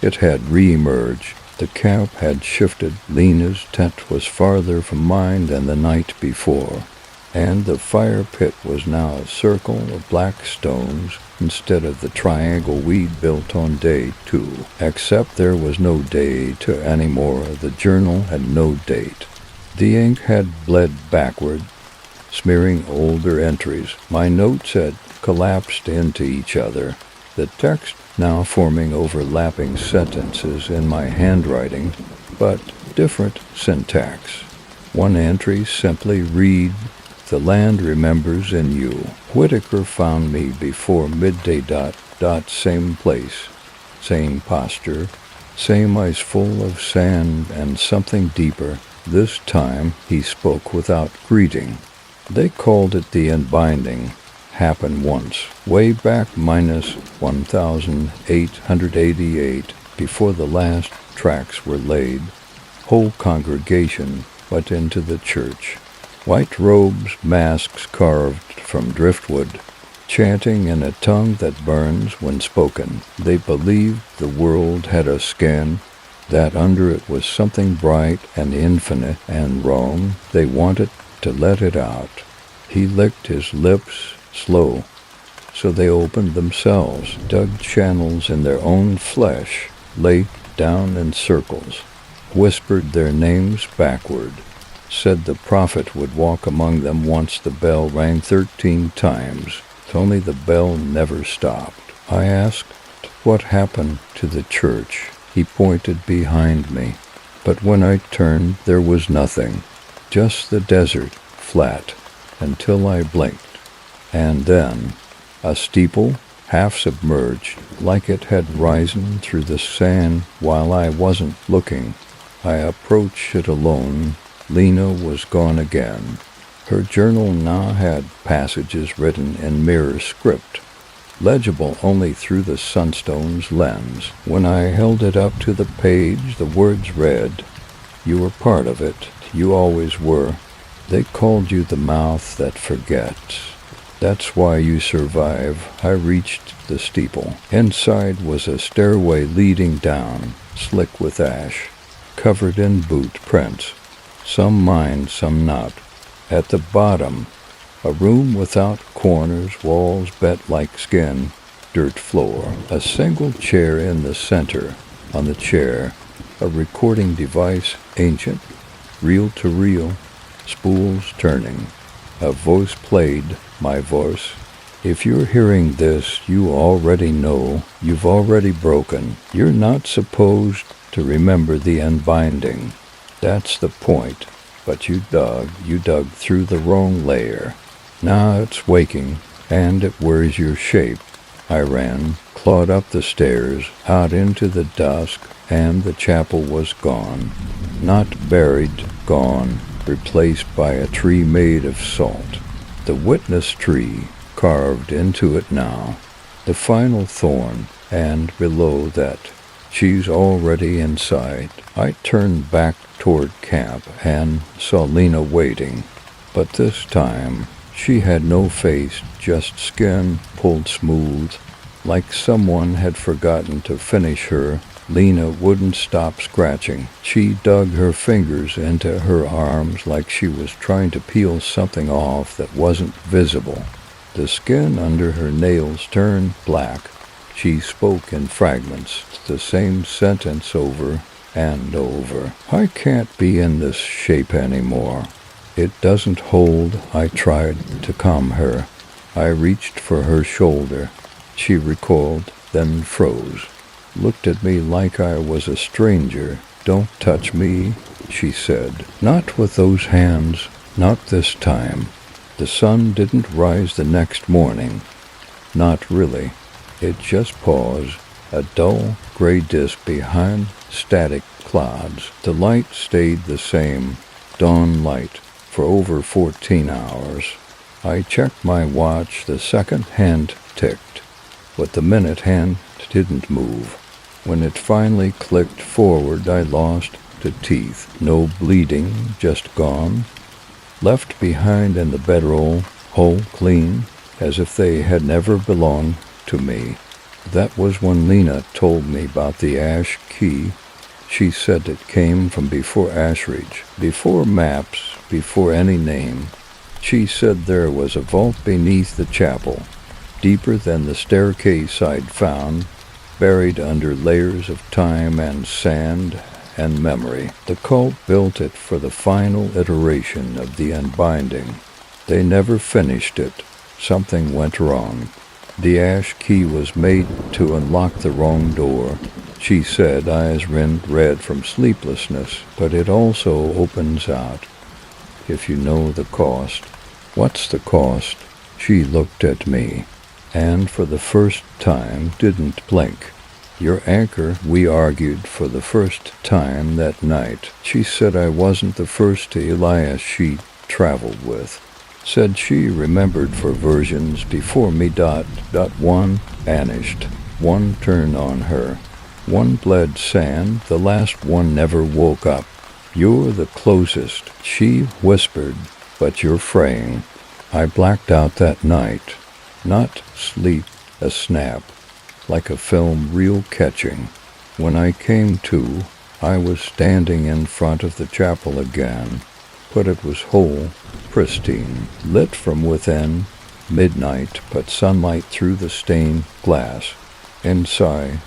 S1: It had re-emerged. The camp had shifted. Lena's tent was farther from mine than the night before, and the fire pit was now a circle of black stones instead of the triangle we'd built on day 2. Except there was no day 2 anymore. The journal had no date. The ink had bled backward, smearing older entries. My notes had collapsed into each other, the text now forming overlapping sentences in my handwriting, but different syntax. One entry simply read, "The land remembers in you. Whitaker found me before midday ... Same place, same posture, same eyes full of sand and something deeper. This time he spoke without greeting." They called it the unbinding. Happened once, way back minus 1888, before the last tracks were laid. Whole congregation went into the church. White robes, masks carved from driftwood, chanting in a tongue that burns when spoken. They believed the world had a skin, that under it was something bright and infinite and wrong. They wanted to let it out. He licked his lips slow, so they opened themselves, dug channels in their own flesh, lay down in circles, whispered their names backward, said the prophet would walk among them once the bell rang 13 times. Only the bell never stopped. I asked what happened to the church. He pointed behind me, but when I turned there was nothing, just the desert, flat, until I blinked. And then a steeple, half submerged, like it had risen through the sand while I wasn't looking. I approached it alone. Lena was gone again. Her journal now had passages written in mirror script, legible only through the sunstone's lens. When I held it up to the page, the words read, "You were part of it. You always were. They called you the mouth that forgets. That's why you survive." I reached the steeple. Inside was a stairway leading down, slick with ash, covered in boot prints. Some mine, some not. At the bottom, a room without corners, walls bent like skin, dirt floor. A single chair in the center. On the chair, a recording device, ancient, reel-to-reel, spools turning. A voice played, my voice. "If you're hearing this, you already know. You've already broken. You're not supposed to remember the unbinding. That's the point. But you dug through the wrong layer. Now it's waking, and it wears your shape." I ran, clawed up the stairs, out into the dusk, and the chapel was gone. Not buried, gone, replaced by a tree made of salt. The witness tree, carved into it now. The final thorn, and below that, she's already inside. I turned back toward camp and saw Lena waiting. But this time, she had no face, just skin pulled smooth, like someone had forgotten to finish her. Lena wouldn't stop scratching. She dug her fingers into her arms like she was trying to peel something off that wasn't visible. The skin under her nails turned black. She spoke in fragments, the same sentence over and over. I can't be in this shape anymore. It doesn't hold. I tried to calm her. I reached for her shoulder. She recoiled, then froze. Looked at me like I was a stranger. Don't touch me, she said. Not with those hands, not this time. The sun didn't rise the next morning. Not really. It just paused, a dull gray disk behind static clouds. The light stayed the same, dawn light, for over 14 hours. I checked my watch. The second hand ticked, but the minute hand didn't move. When it finally clicked forward, I lost the teeth. No bleeding, just gone. Left behind in the bedroll, whole clean, as if they had never belonged to me. That was when Lena told me about the ash key. She said it came from before Ashridge, before maps, before any name. She said there was a vault beneath the chapel, deeper than the staircase I'd found, buried under layers of time and sand and memory. The cult built it for the final iteration of the unbinding. They never finished it. Something went wrong. The ash key was made to unlock the wrong door, she said, eyes red from sleeplessness, but it also opens out. If you know the cost. What's the cost? She looked at me, and for the first time didn't blink. Your anchor, we argued for the first time that night. She said I wasn't the first Elias she traveled with. Said she remembered for versions before me. One vanished. One turned on her. One bled sand. The last one never woke up. You're the closest, she whispered, but you're fraying. I blacked out that night. Not sleep, a snap, like a film reel catching. When I came to, I was standing in front of the chapel again, but it was whole, pristine, lit from within, midnight, but sunlight through the stained glass. Inside,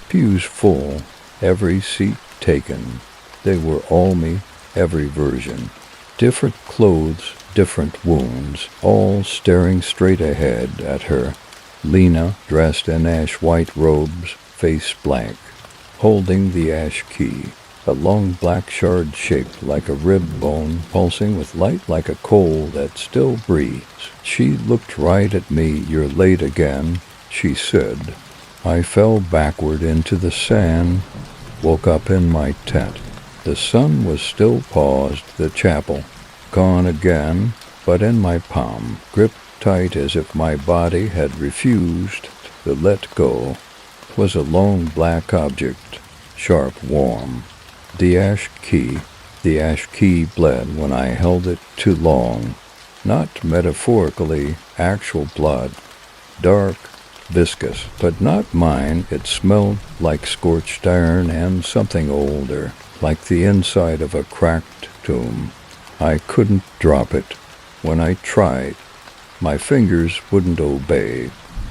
S1: pews full, every seat taken. They were all me, every version. Different clothes, different wounds, all staring straight ahead at her. Lena, dressed in ash-white robes, face blank, holding the ash key, a long black shard shaped like a rib bone, pulsing with light like a coal that still breathes. She looked right at me. You're late again, she said. I fell backward into the sand, woke up in my tent. The sun was still paused, the chapel, gone again, but in my palm, gripped tight as if my body had refused to let go. 'Twas a long black object, sharp, warm. The ash key bled when I held it too long. Not metaphorically, actual blood. Dark, viscous, but not mine. It smelled like scorched iron and something older, like the inside of a cracked tomb. I couldn't drop it. When I tried, my fingers wouldn't obey.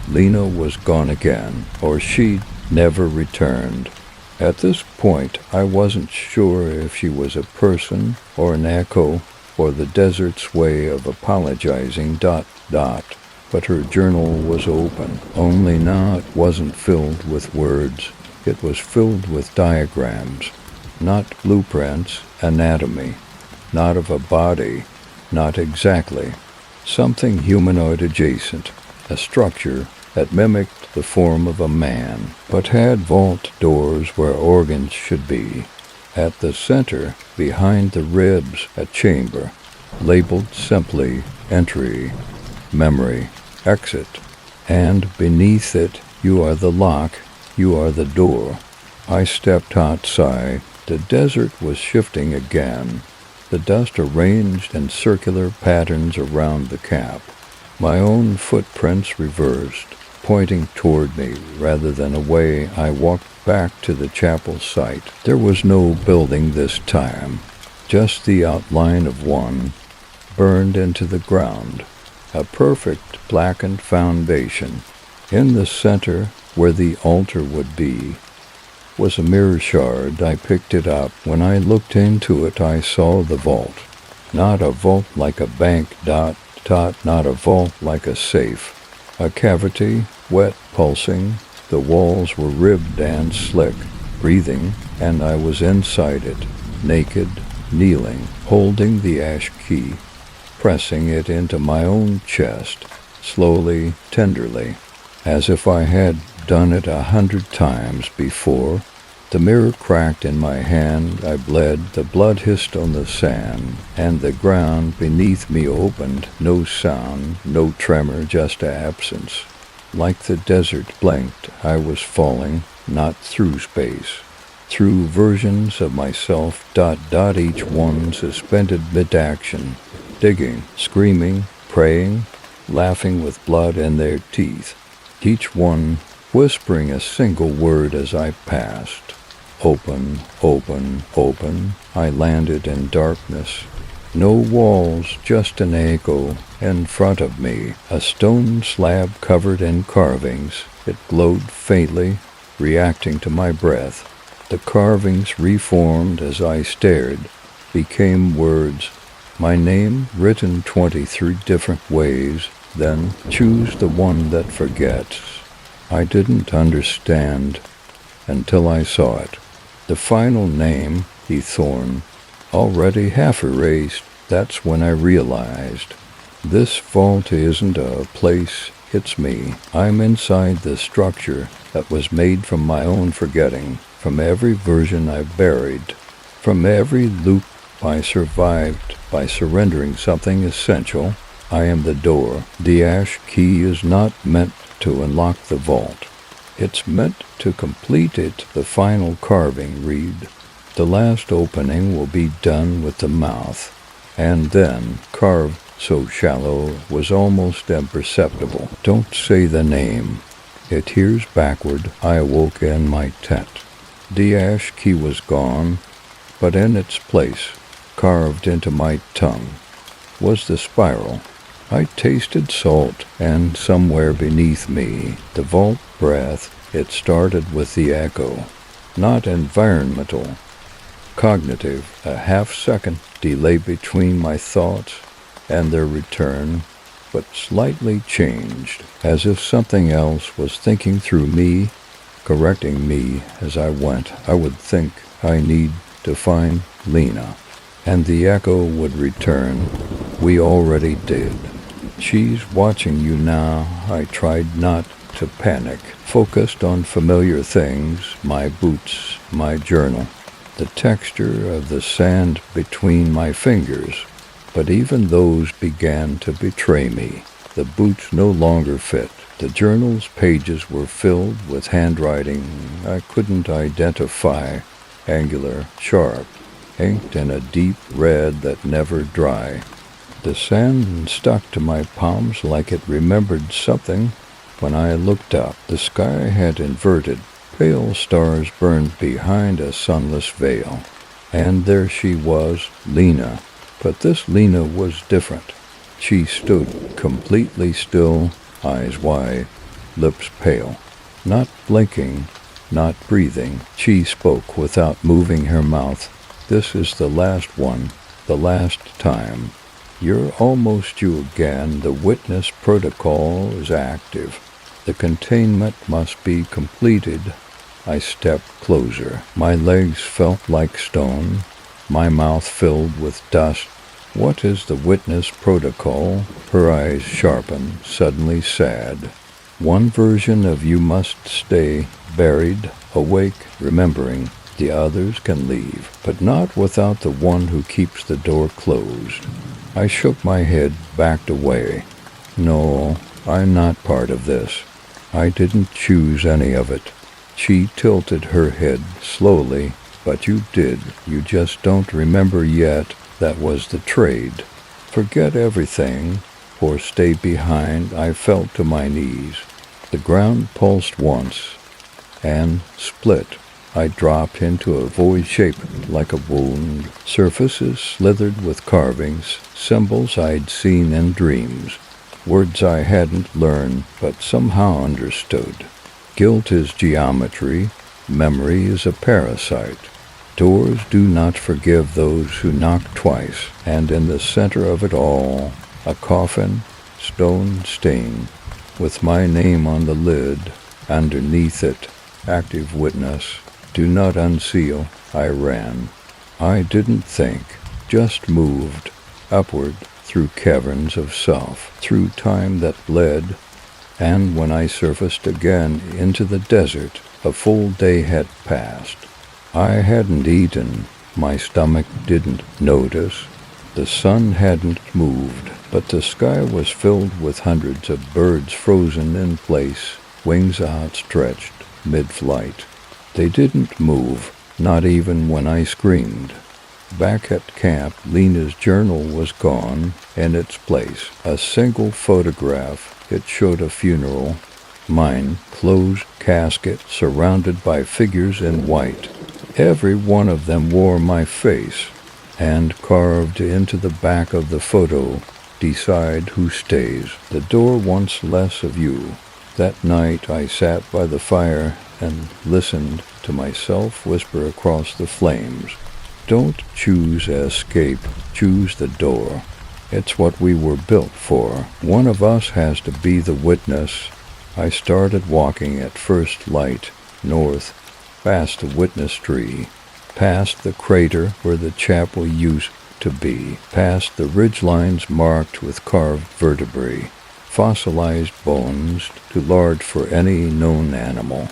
S1: Lena was gone again, or she'd never returned. At this point, I wasn't sure if she was a person or an echo or the desert's way of apologizing. But her journal was open. Only now it wasn't filled with words. It was filled with diagrams, not blueprints, anatomy, not of a body, not exactly. Something humanoid adjacent, a structure that mimicked the form of a man, but had vault doors where organs should be. At the center, behind the ribs, a chamber, labeled simply entry, memory, exit, and beneath it, you are the lock, you are the door. I stepped outside. The desert was shifting again, the dust arranged in circular patterns around the cap. My own footprints reversed, pointing toward me rather than away. I walked back to the chapel site. There was no building this time, just the outline of one, burned into the ground. a perfect blackened foundation. In the center, where the altar would be, was a mirror shard. I picked it up. When I looked into it, I saw the vault. Not a vault like a bank, not a vault like a safe. A cavity, wet, pulsing. The walls were ribbed and slick, breathing, and I was inside it, naked, kneeling, holding the ash key, pressing it into my own chest, slowly, tenderly, as if I had done it 100 times before. The mirror cracked in my hand. I bled. The blood hissed on the sand, and the ground beneath me opened. No sound, no tremor, just absence. Like the desert blinked, I was falling, not through space, through versions of myself, each one suspended mid-action, digging, screaming, praying, laughing with blood in their teeth, each one whispering a single word as I passed. Open, open, open. I landed in darkness. No walls, just an echo. In front of me, a stone slab covered in carvings. It glowed faintly, reacting to my breath. The carvings reformed as I stared, became words. My name written 23 different ways, then choose the one that forgets. I didn't understand until I saw it. The final name, Ethorn, already half erased. That's when I realized. This vault isn't a place, it's me. I'm inside the structure that was made from my own forgetting, from every version I've buried, from every loop I survived by surrendering something essential. I am the door. The ash key is not meant to unlock the vault. It's meant to complete it. The final carving read. The last opening will be done with the mouth, and then carved so shallow it was almost imperceptible. Don't say the name. It hears backward. I awoke in my tent. The ash key was gone, but in its place, carved into my tongue, was the spiral. I tasted salt, and somewhere beneath me, the vault breath. It started with the echo, not environmental, cognitive, a half-second delay between my thoughts and their return, but slightly changed, as if something else was thinking through me, correcting me as I went. I would think I need to find Lena, and the echo would return. We already did. She's watching you now. I tried not to panic, focused on familiar things, my boots, my journal, the texture of the sand between my fingers. But even those began to betray me. The boots no longer fit. The journal's pages were filled with handwriting I couldn't identify, angular, sharp, inked in a deep red that never dry. The sand stuck to my palms like it remembered something. When I looked up, the sky had inverted. Pale stars burned behind a sunless veil. And there she was, Lena. But this Lena was different. She stood completely still, eyes wide, lips pale, not blinking, not breathing. She spoke without moving her mouth. This is the last one, the last time. You're almost you again. The witness protocol is active. The containment must be completed. I stepped closer. My legs felt like stone, my mouth filled with dust. What is the witness protocol? Her eyes sharpened, suddenly sad. One version of you must stay buried, awake, remembering. The others can leave, but not without the one who keeps the door closed. I shook my head, backed away. No, I'm not part of this. I didn't choose any of it. She tilted her head slowly. But you did. You just don't remember yet. That was the trade. Forget everything, or stay behind. I fell to my knees. The ground pulsed once, and split. I dropped into a void shaped like a wound. Surfaces slithered with carvings, symbols I'd seen in dreams. words I hadn't learned but somehow understood. Guilt is geometry, memory is a parasite. Doors do not forgive those who knock twice, and in the center of it all, a coffin, stone stained, with my name on the lid, underneath it, active witness, do not unseal. I ran. I didn't think, just moved, upward, through caverns of self, through time that bled, and when I surfaced again into the desert, a full day had passed. I hadn't eaten, my stomach didn't notice, the sun hadn't moved, but the sky was filled with hundreds of birds frozen in place, wings outstretched, mid-flight. They didn't move, not even when I screamed. Back at camp, Lena's journal was gone. In its place, a single photograph. It showed a funeral. Mine, closed casket surrounded by figures in white. Every one of them wore my face, and carved into the back of the photo, decide who stays. The door wants less of you. That night I sat by the fire and listened to myself whisper across the flames. Don't choose escape, choose the door. It's what we were built for. One of us has to be the witness. I started walking at first light, north, past the witness tree, past the crater where the chapel used to be, past the ridgelines marked with carved vertebrae, fossilized bones too large for any known animal.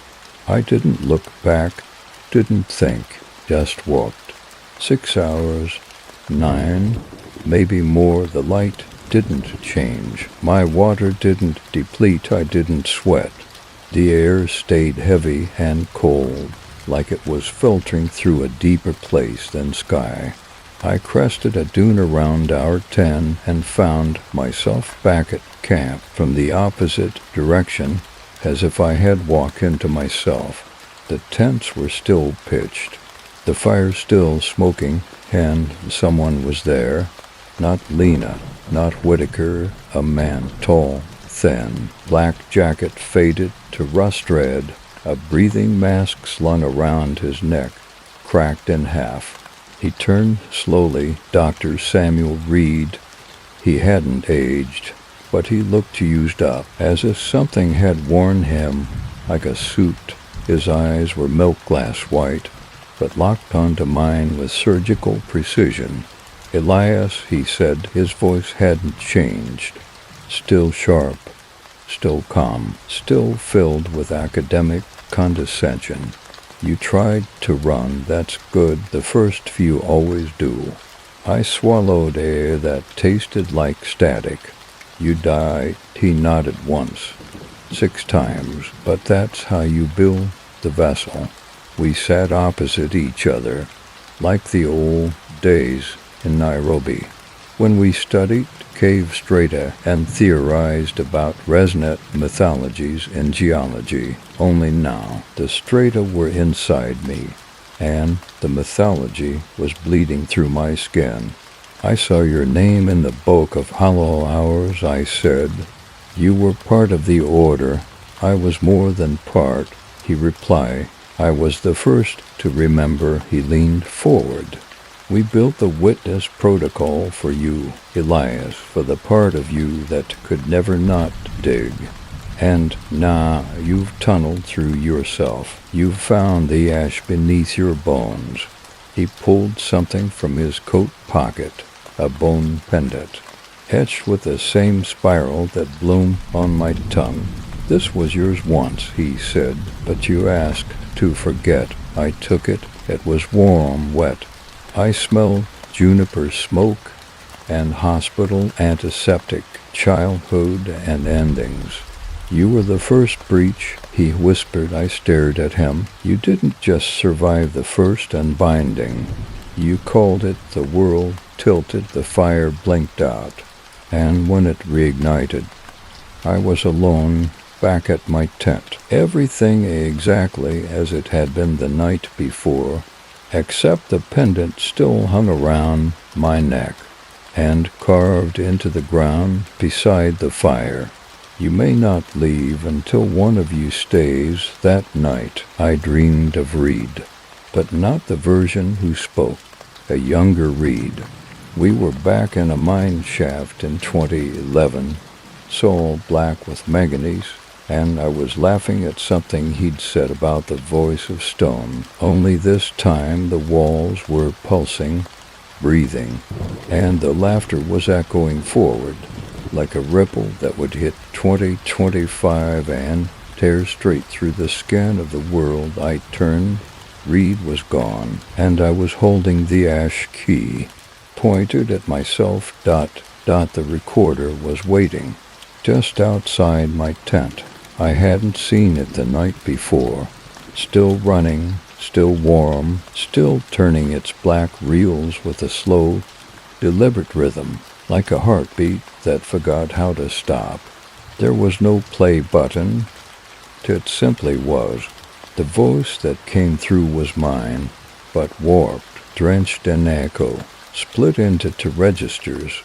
S1: I didn't look back, didn't think, just walked. 6 hours, 9, maybe more. The light didn't change. My water didn't deplete. I didn't sweat. The air stayed heavy and cold, like it was filtering through a deeper place than sky. I crested a dune around hour 10 and found myself back at camp from the opposite direction, as if I had walked into myself. The tents were still pitched, the fire still smoking, and someone was there. Not Lena, not Whitaker, a man, tall, thin, black jacket faded to rust red, a breathing mask slung around his neck, cracked in half. He turned slowly. Dr. Samuel Reed. He hadn't aged, but he looked used up, as if something had worn him, like a suit. His eyes were milk glass white, but locked onto mine with surgical precision. Elias, he said, his voice hadn't changed. Still sharp, still calm, still filled with academic condescension. You tried to run, that's good, the first few always do. I swallowed air that tasted like static. You died, he nodded once, 6 times, but that's how you build the vessel. We sat opposite each other, like the old days in Nairobi, when we studied cave strata and theorized about resonant mythologies in geology. Only now the strata were inside me, and the mythology was bleeding through my skin. I saw your name in the book of hollow hours, I said. You were part of the order. I was more than part, he replied. I was the first to remember. He leaned forward. We built the witness protocol for you, Elias, for the part of you that could never not dig. And now you've tunneled through yourself. You've found the ash beneath your bones. He pulled something from his coat pocket, a bone pendant, etched with the same spiral that bloomed on my tongue. This was yours once, he said, but you asked to forget. I took it. It was warm, wet. I smelled juniper smoke and hospital antiseptic, childhood and endings. You were the first breach, he whispered. I stared at him. You didn't just survive the first unbinding. You called it. The world tilted, the fire blinked out, and when it reignited, I was alone back at my tent. Everything exactly as it had been the night before, except the pendant still hung around my neck. and carved into the ground beside the fire. You may not leave until one of you stays. That night I dreamed of Reed, but not the version who spoke, a younger Reed. We were back in a mine shaft in 2011, all black with manganese, and I was laughing at something he'd said about the voice of stone, only this time the walls were pulsing, breathing, and the laughter was echoing forward, like a ripple that would hit 2025 and tear straight through the skin of the world. I turned. Reed was gone, and I was holding the ash key, pointed at myself. The recorder was waiting, just outside my tent. I hadn't seen it the night before, still running, still warm, still turning its black reels with a slow, deliberate rhythm, like a heartbeat that forgot how to stop. There was no play button. It simply was. The voice that came through was mine, but warped, drenched in echo, split into two registers,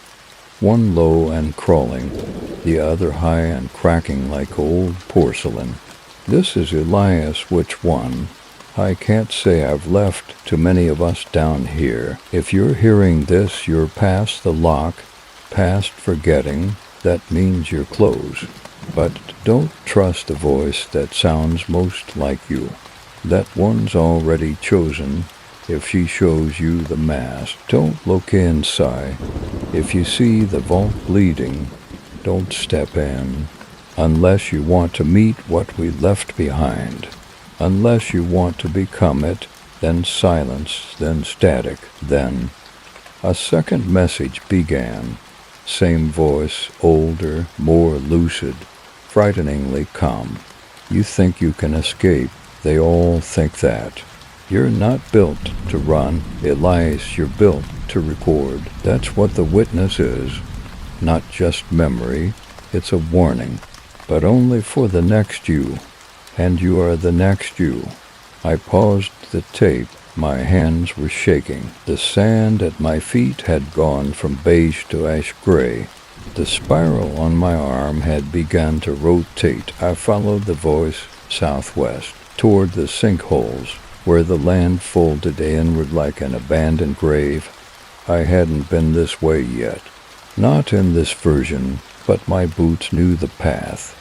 S1: one low and crawling, the other high and cracking like old porcelain. This is Elias. Which one? I can't say. I've left too many of us down here. If you're hearing this, you're past the lock, past forgetting. That means you're close. But don't trust the voice that sounds most like you. That one's already chosen. If she shows you the mask, don't look inside. If you see the vault bleeding, don't step in. Unless you want to meet what we left behind. Unless you want to become it, then silence, then static, then. A second message began. Same voice, older, more lucid, frighteningly calm. You think you can escape. They all think that. You're not built to run, Elias. You're built to record. That's what the witness is. Not just memory. It's a warning. But only for the next you. And you are the next you. I paused the tape. My hands were shaking. The sand at my feet had gone from beige to ash gray. The spiral on my arm had begun to rotate. I followed the voice southwest, toward the sinkholes, where the land folded inward like an abandoned grave. I hadn't been this way yet. Not in this version, but my boots knew the path.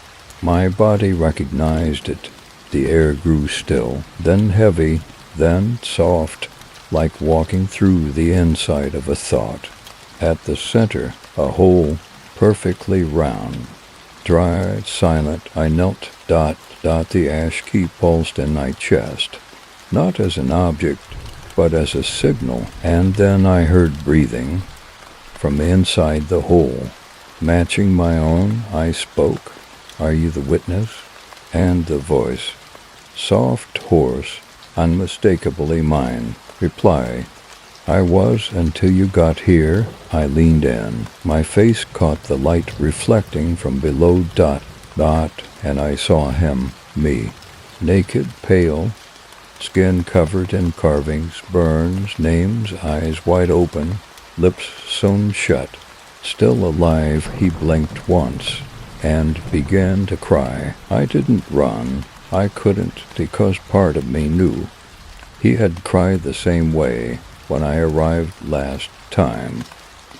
S1: My body recognized it. The air grew still, then heavy, then soft, like walking through the inside of a thought. At the center, a hole perfectly round. Dry, silent, I knelt. The ash key pulsed in my chest, not as an object, but as a signal. And then I heard breathing from inside the hole, matching my own. I spoke. Are you the witness? And the voice, soft, hoarse, unmistakably mine, reply, I was until you got here. I leaned in. My face caught the light reflecting from below. And I saw him, me, naked, pale, skin covered in carvings, burns, names, eyes wide open, lips sewn shut. Still alive, he blinked once and began to cry. I didn't run. I couldn't, because part of me knew. He had cried the same way when I arrived last time.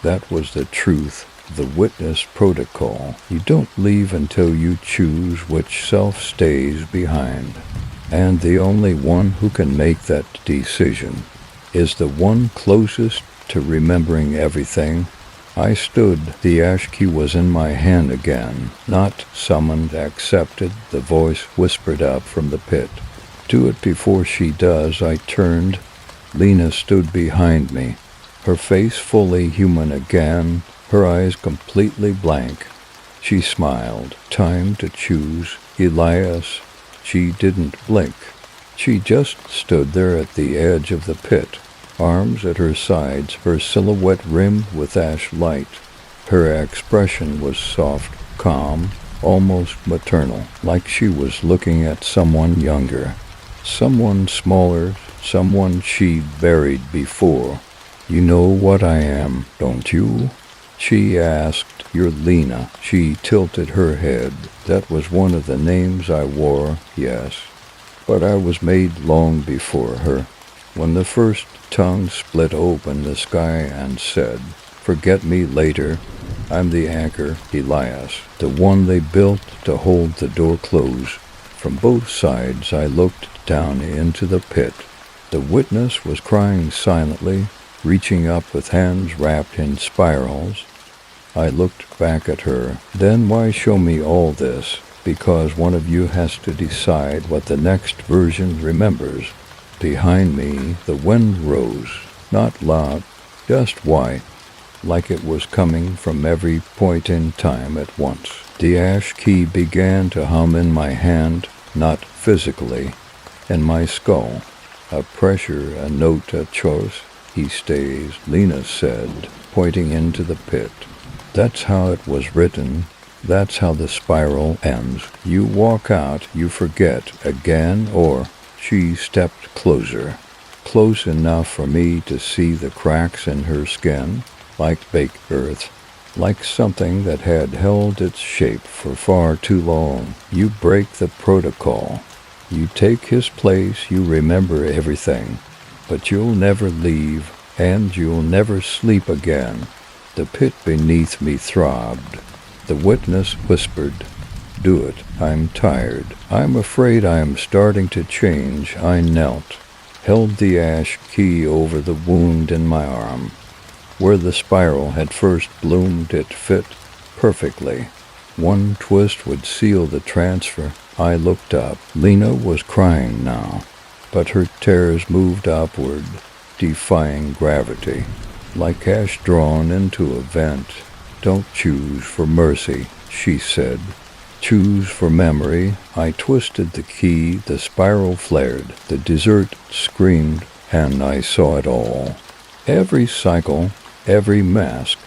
S1: That was the truth, the witness protocol. You don't leave until you choose which self stays behind. And the only one who can make that decision is the one closest to remembering everything. I stood. The ash key was in my hand again. Not summoned, accepted, the voice whispered up from the pit. Do it before she does. I turned. Lena stood behind me, her face fully human again, her eyes completely blank. She smiled. Time to choose. Elias. She didn't blink. She just stood there at the edge of the pit, arms at her sides, her silhouette rimmed with ash light. Her expression was soft, calm, almost maternal, like she was looking at someone younger, someone smaller, someone she'd buried before. You know what I am, don't you? She asked. You're Lena. She tilted her head. That was one of the names I wore, yes. But I was made long before her. When the first tongue split open the sky and said, forget me later, I'm the anchor, Elias, the one they built to hold the door closed. From both sides I looked down into the pit. The witness was crying silently, reaching up with hands wrapped in spirals. I looked back at her. Then why show me all this? Because one of you has to decide what the next version remembers. Behind me, the wind rose, not loud, just white, like it was coming from every point in time at once. The ash key began to hum in my hand, not physically, in my skull. A pressure, a note, a choice. He stays, Lena said, pointing into the pit. That's how it was written. That's how the spiral ends. You walk out, you forget, again, or... She stepped closer, close enough for me to see the cracks in her skin, like baked earth, like something that had held its shape for far too long. You break the protocol. You take his place, you remember everything, but you'll never leave, and you'll never sleep again. The pit beneath me throbbed. The witness whispered, do it. I'm tired. I'm afraid I am starting to change. I knelt, held the ash key over the wound in my arm. Where the spiral had first bloomed, it fit perfectly. One twist would seal the transfer. I looked up. Lena was crying now, but her tears moved upward, defying gravity, like ash drawn into a vent. Don't choose for mercy, she said. Choose for memory. I twisted the key, the spiral flared, the desert screamed, and I saw it all. Every cycle, every mask,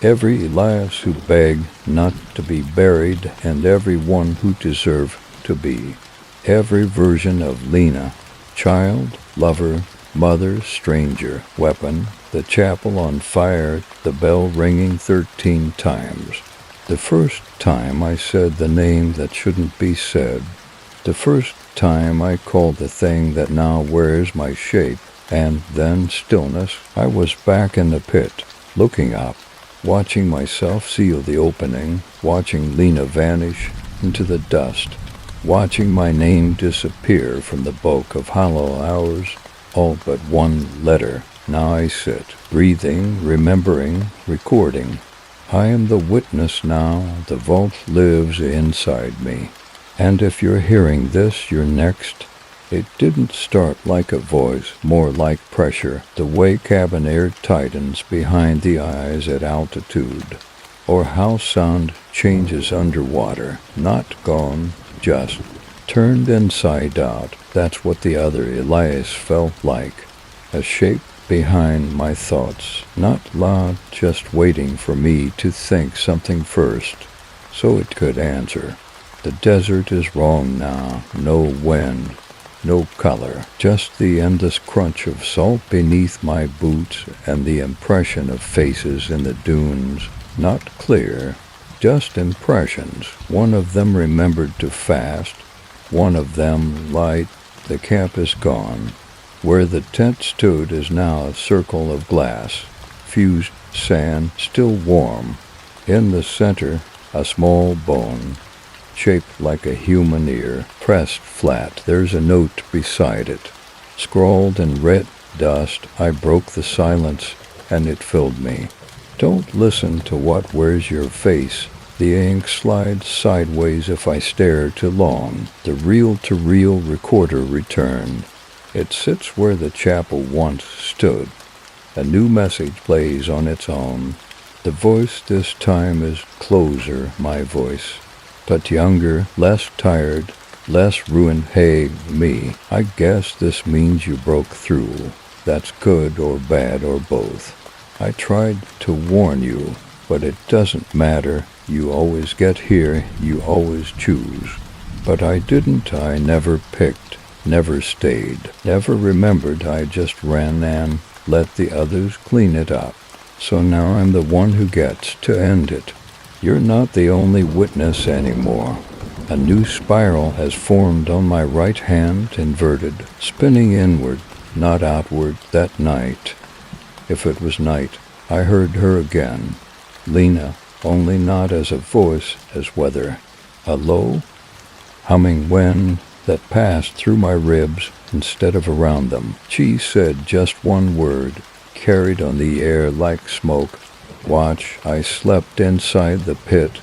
S1: every Elias who begged not to be buried, and every one who deserved to be. Every version of Lena, child, lover, mother, stranger, weapon, the chapel on fire, the bell ringing 13 times. The first time I said the name that shouldn't be said. The first time I called the thing that now wears my shape. And then stillness. I was back in the pit, looking up, watching myself seal the opening, watching Lena vanish into the dust, watching my name disappear from the bulk of hollow hours, all but one letter. Now I sit, breathing, remembering, recording. I am the witness now. The vault lives inside me. And if you're hearing this, you're next. It didn't start like a voice, more like pressure, the way cabin air tightens behind the eyes at altitude, or how sound changes underwater, not gone, just turned inside out. That's what the other Elias felt like, a shape behind my thoughts, not loud, just waiting for me to think something first, so it could answer. The desert is wrong now, no wind, no color, just the endless crunch of salt beneath my boots and the impression of faces in the dunes, not clear, just impressions. One of them remembered to fast, one of them light. The camp is gone. Where the tent stood is now a circle of glass, fused sand, still warm. In the center, a small bone, shaped like a human ear, pressed flat. There's a note beside it, scrawled in red dust. I broke the silence, and it filled me. Don't listen to what wears your face. The ink slides sideways if I stare too long. The reel-to-reel recorder returned. It sits where the chapel once stood. A new message plays on its own. The voice this time is closer, my voice, but younger, less tired, less ruined. Hey, me, I guess this means you broke through. That's good or bad or both. I tried to warn you, but it doesn't matter. You always get here, you always choose. But I didn't, I never picked, never stayed, never remembered. I just ran, and let the others clean it up. So now I'm the one who gets to end it. You're not the only witness anymore. A new spiral has formed on my right hand, inverted, spinning inward, not outward, that night. If it was night, I heard her again. Lena, only not as a voice, as weather. A low, humming wind that passed through my ribs instead of around them. She said just one word, carried on the air like smoke. Watch. I slept inside the pit,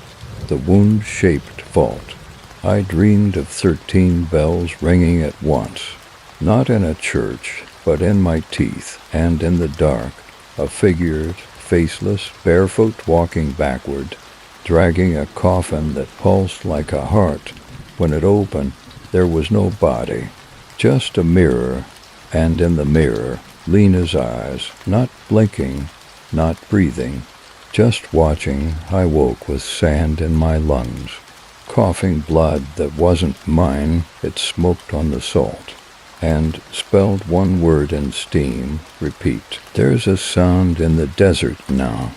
S1: the wound-shaped vault. I dreamed of 13 bells ringing at once, not in a church, but in my teeth, and in the dark, a figure, faceless, barefoot, walking backward, dragging a coffin that pulsed like a heart. When it opened, there was no body, just a mirror, and in the mirror, Lena's eyes, not blinking, not breathing, just watching. I woke with sand in my lungs, coughing blood that wasn't mine. It smoked on the salt, and spelled one word in steam, repeat. There's a sound in the desert now,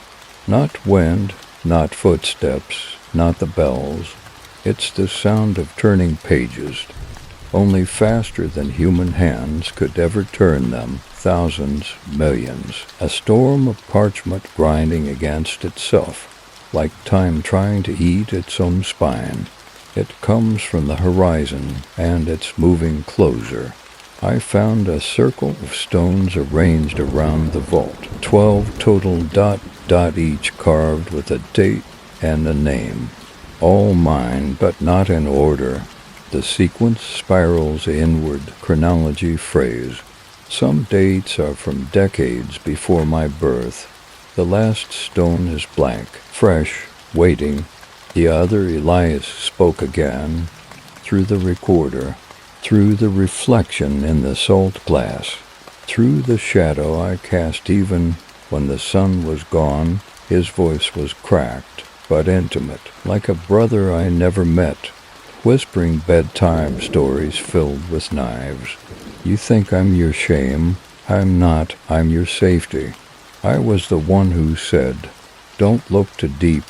S1: not wind, not footsteps, not the bells. It's the sound of turning pages, only faster than human hands could ever turn them. Thousands, millions. A storm of parchment grinding against itself, like time trying to eat its own spine. It comes from the horizon, and it's moving closer. I found a circle of stones arranged around the vault. 12 total dot each, carved with a date and a name. All mine, but not in order. The sequence spirals inward, chronology phrase. Some dates are from decades before my birth. The last stone is blank, fresh, waiting. The other, Elias spoke again, through the recorder, through the reflection in the salt glass, through the shadow I cast even when the sun was gone. His voice was cracked, but intimate, like a brother I never met, whispering bedtime stories filled with knives. You think I'm your shame? I'm not. I'm your safety. I was the one who said, don't look too deep.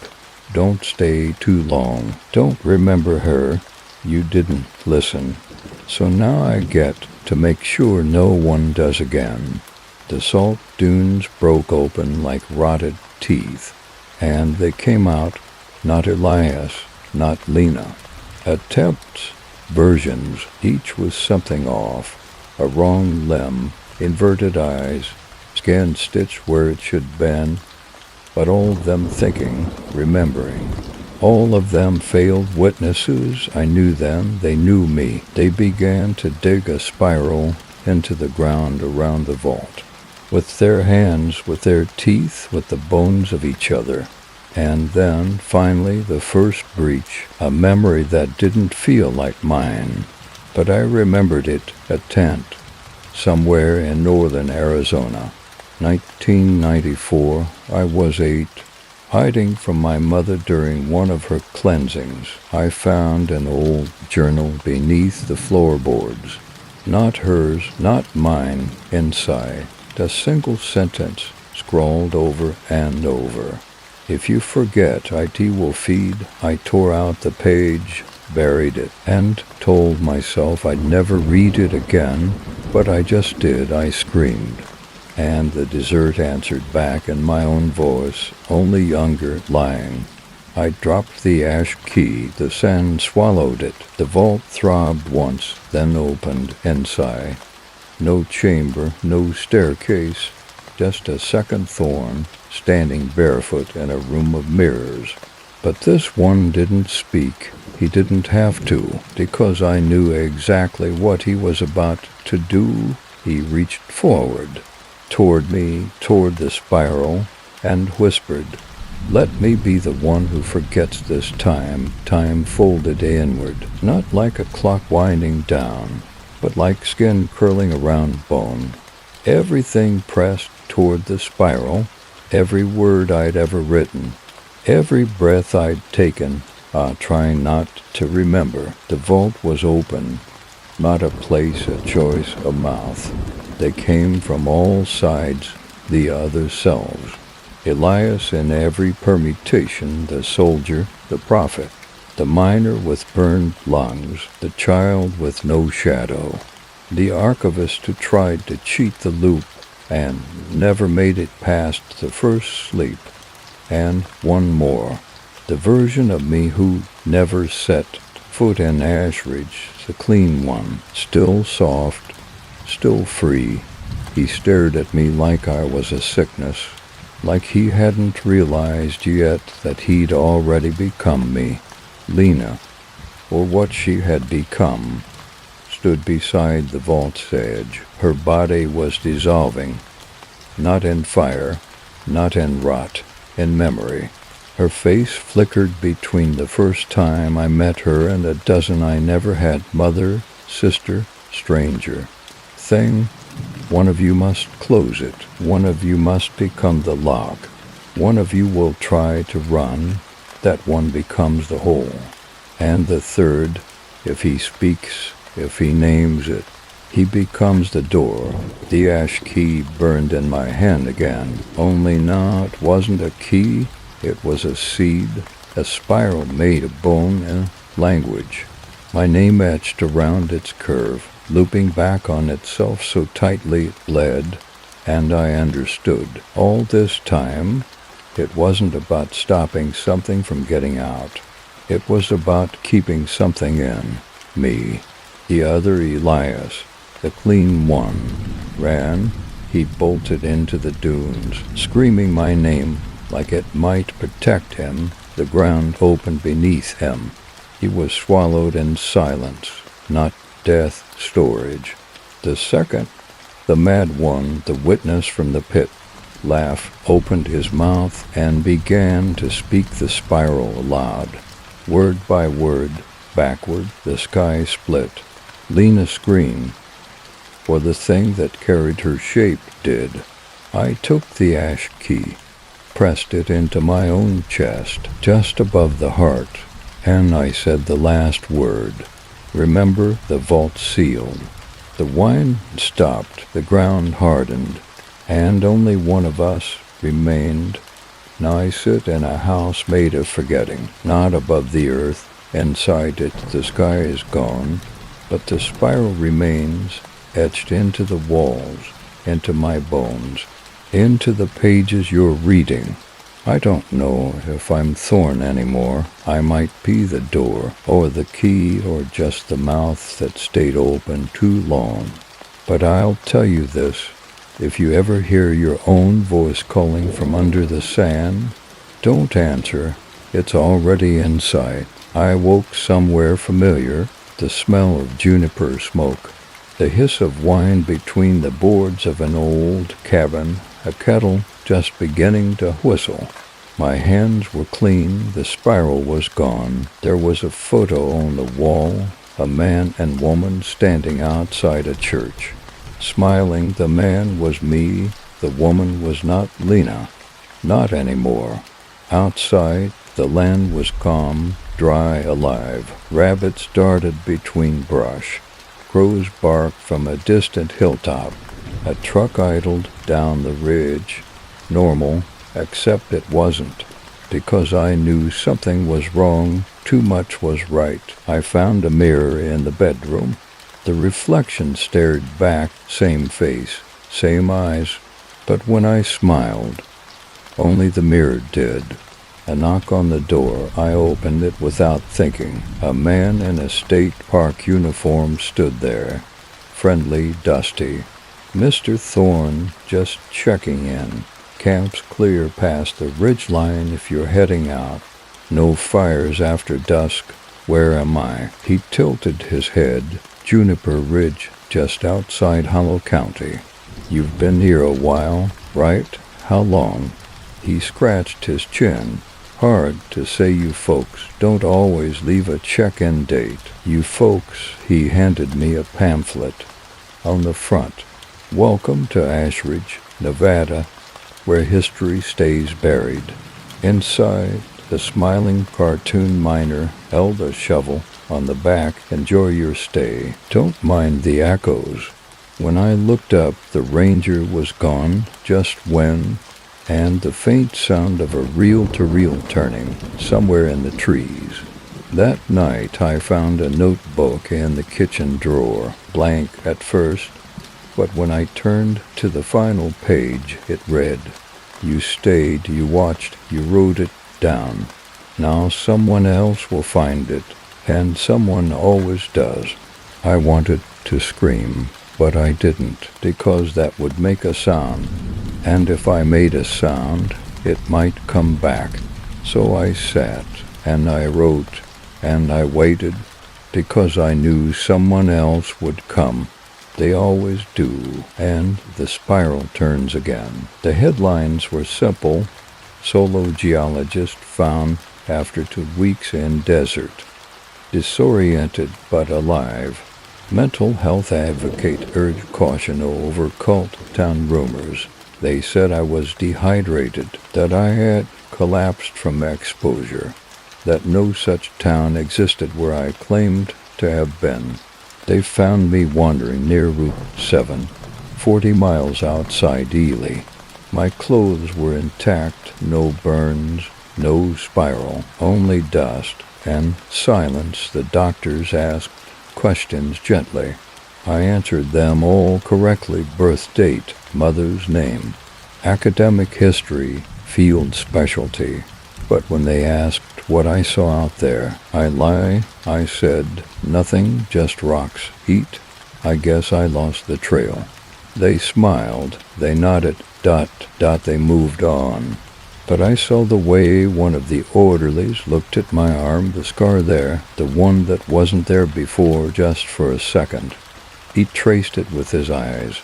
S1: Don't stay too long. Don't remember her. You didn't listen. So now I get to make sure no one does again. The salt dunes broke open like rotted teeth, and they came out, not Elias, not Lena. Attempts, versions, each with something off. A wrong limb, inverted eyes, skin stitched where it should been, but all of them thinking, remembering. All of them failed witnesses. I knew them, they knew me. They began to dig a spiral into the ground around the vault, with their hands, with their teeth, with the bones of each other. And then, finally, the first breach, a memory that didn't feel like mine. But I remembered it, a tent, somewhere in northern Arizona. 1994, I was 8, hiding from my mother during one of her cleansings. I found an old journal beneath the floorboards. Not hers, not mine, inside. A single sentence scrawled over and over. If you forget, IT will feed. I tore out the page, buried it, and told myself I'd never read it again, but I just did. I screamed, and the desert answered back in my own voice, only younger, lying. I dropped the ash key. The sand swallowed it. The vault throbbed once, then opened inside. No chamber, no staircase, just a second thorn, standing barefoot in a room of mirrors. But this one didn't speak. He didn't have to, because I knew exactly what he was about to do. He reached forward, toward me, toward the spiral, and whispered, let me be the one who forgets this time folded inward, not like a clock winding down, but like skin curling around bone. Everything pressed toward the spiral, every word I'd ever written, every breath I'd taken, trying not to remember. The vault was open, not a place, a choice, a mouth. They came from all sides, the other selves. Elias in every permutation, the soldier, the prophet, the miner with burned lungs, the child with no shadow. The archivist who tried to cheat the loop and never made it past the first sleep. And one more, the version of me who never set foot in Ashridge, the clean one, still soft, still free. He stared at me like I was a sickness, like he hadn't realized yet that he'd already become me. Lena, or what she had become, stood beside the vault's edge. Her body was dissolving, not in fire, not in rot, in memory. Her face flickered between the first time I met her and a dozen I never had. Mother, sister, stranger. Thing, one of you must close it. One of you must become the lock. One of you will try to run. That one becomes the whole. And the third, if he speaks, if he names it, he becomes the door. The ash key burned in my hand again. Only now it wasn't a key. It was a seed, a spiral made of bone and language. My name etched around its curve, looping back on itself so tightly it bled, and I understood. All this time, it wasn't about stopping something from getting out. It was about keeping something in. Me. The other Elias, the clean one, ran. He bolted into the dunes, screaming my name like it might protect him. The ground opened beneath him. He was swallowed in silence, not death storage. The second, the mad one, the witness from the pit, opened his mouth and began to speak the spiral aloud. Word by word, backward, the sky split. Lena screamed, for the thing that carried her shape did. I took the ash key, pressed it into my own chest, just above the heart, and I said the last word. Remember, the vault sealed. The wine stopped, the ground hardened, and only one of us remained. Now I sit in a house made of forgetting, not above the earth. Inside it the sky is gone, but the spiral remains, etched into the walls, into my bones, into the pages you're reading. I don't know if I'm Thorn anymore. I might be the door, or the key, or just the mouth that stayed open too long. But I'll tell you this, if you ever hear your own voice calling from under the sand, don't answer. It's already in sight. I woke somewhere familiar, the smell of juniper smoke, the hiss of wine between the boards of an old cabin, a kettle just beginning to whistle. My hands were clean, the spiral was gone. There was a photo on the wall, a man and woman standing outside a church. Smiling, the man was me, the woman was not Lena. Not anymore. Outside, the land was calm, dry, alive. Rabbits darted between brush. Crows barked from a distant hilltop. A truck idled down the ridge. Normal, except it wasn't. Because I knew something was wrong, too much was right. I found a mirror in the bedroom. The reflection stared back, same face, same eyes. But when I smiled, only the mirror did. A knock on the door. I opened it without thinking. A man in a state park uniform stood there, friendly, dusty. Mr. Thorne, just checking in. Camp's clear past the ridge line if you're heading out. No fires after dusk. Where am I? He tilted his head. Juniper Ridge, just outside Hollow County. You've been here a while, right? How long? He scratched his chin. Hard to say you folks don't always leave a check-in date. You folks, he handed me a pamphlet. On the front, welcome to Ashridge, Nevada, where history stays buried. Inside, the smiling cartoon miner held a shovel. On the back, enjoy your stay. Don't mind the echoes. When I looked up, the ranger was gone just when, and the faint sound of a reel-to-reel turning somewhere in the trees. That night I found a notebook in the kitchen drawer, blank at first, but when I turned to the final page, it read, "You stayed, you watched, you wrote it down. Now someone else will find it, and someone always does." I wanted to scream, but I didn't, because that would make a sound, and if I made a sound, it might come back. So I sat, and I wrote, and I waited, because I knew someone else would come. They always do, and the spiral turns again. The headlines were simple: solo geologist found after 2 weeks in desert. Disoriented but alive. Mental health advocate urged caution over cult town rumors. They said I was dehydrated, that I had collapsed from exposure, that no such town existed where I claimed to have been. They found me wandering near Route 7, 40 miles outside Ely. My clothes were intact, no burns, no spiral, only dust and silence. The doctors asked questions gently. I answered them all correctly: birth date, mother's name, academic history, field specialty. But when they asked what I saw out there, I said, nothing, just rocks, heat. I guess I lost the trail. They smiled, they nodded, they moved on. But I saw the way one of the orderlies looked at my arm, the scar there, the one that wasn't there before, just for a second. He traced it with his eyes,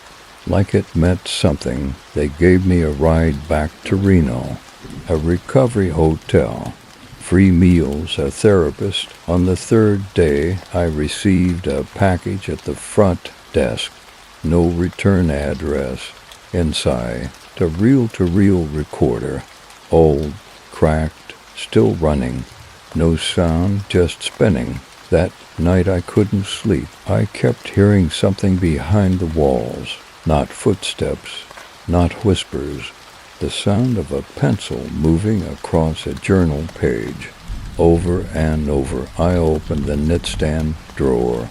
S1: like it meant something. They gave me a ride back to Reno, a recovery hotel, free meals, a therapist. On the 3rd day, I received a package at the front desk. No return address. Inside, a reel-to-reel recorder. Old, cracked, still running. No sound, just spinning. That night I couldn't sleep. I kept hearing something behind the walls. Not footsteps, not whispers. The sound of a pencil moving across a journal page. Over and over, I opened the nightstand drawer.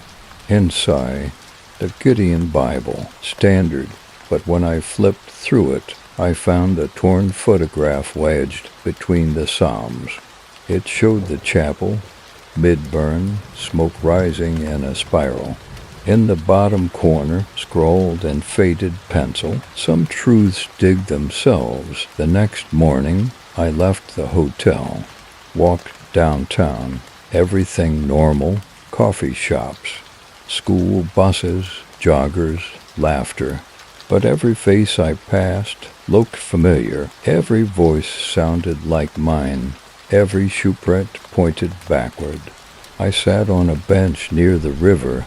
S1: Inside, the Gideon Bible, standard, but when I flipped through it, I found a torn photograph wedged between the Psalms. It showed the chapel, mid-burn, smoke rising in a spiral. In the bottom corner, scrawled in faded pencil, some truths dig themselves. The next morning, I left the hotel, walked downtown, everything normal, coffee shops, school buses, joggers, laughter. But every face I passed looked familiar. Every voice sounded like mine. Every shoeprint pointed backward. I sat on a bench near the river,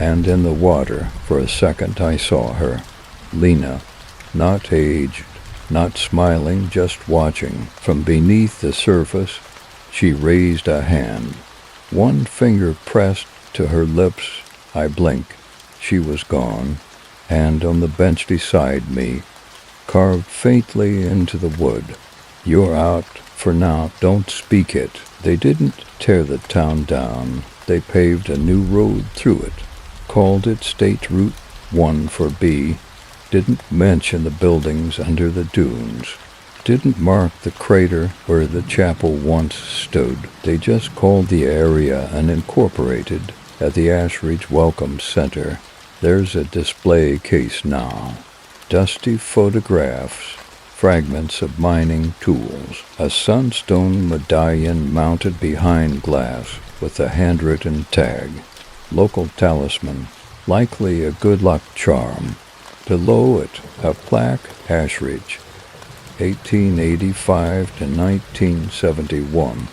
S1: and in the water, for a second I saw her. Lena, not aged, not smiling, just watching. From beneath the surface, she raised a hand. One finger pressed to her lips. I blinked. She was gone. And on the bench beside me, carved faintly into the wood, "You're out for now, don't speak it." They didn't tear the town down. They paved a new road through it, called it State Route 1 for B, didn't mention the buildings under the dunes, didn't mark the crater where the chapel once stood. They just called the area unincorporated at the Ashridge Welcome Center. There's a display case now. Dusty photographs, fragments of mining tools, a sunstone medallion mounted behind glass with a handwritten tag. Local talisman, likely a good luck charm. Below it, a plaque, Ashridge, 1885 to 1971.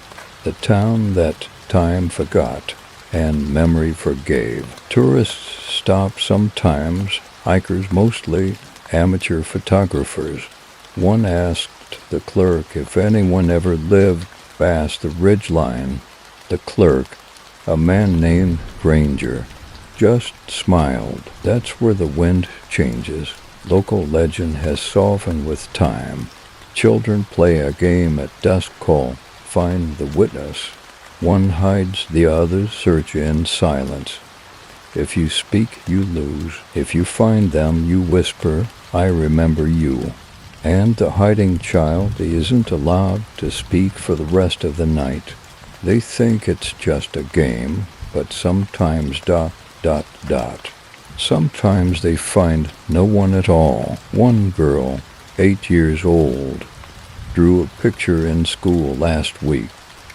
S1: The town that time forgot and memory forgave. Tourists stop sometimes, hikers mostly, amateur photographers. One asked the clerk if anyone ever lived past the ridge line. The clerk, a man named Granger, just smiled. That's where the wind changes. Local legend has softened with time. Children play a game at dusk called Find the Witness. One hides, the others search in silence. If you speak, you lose. If you find them, you whisper, I remember you. And the hiding child isn't allowed to speak for the rest of the night. They think it's just a game, but sometimes ... Sometimes they find no one at all. One girl, 8 years old, drew a picture in school last week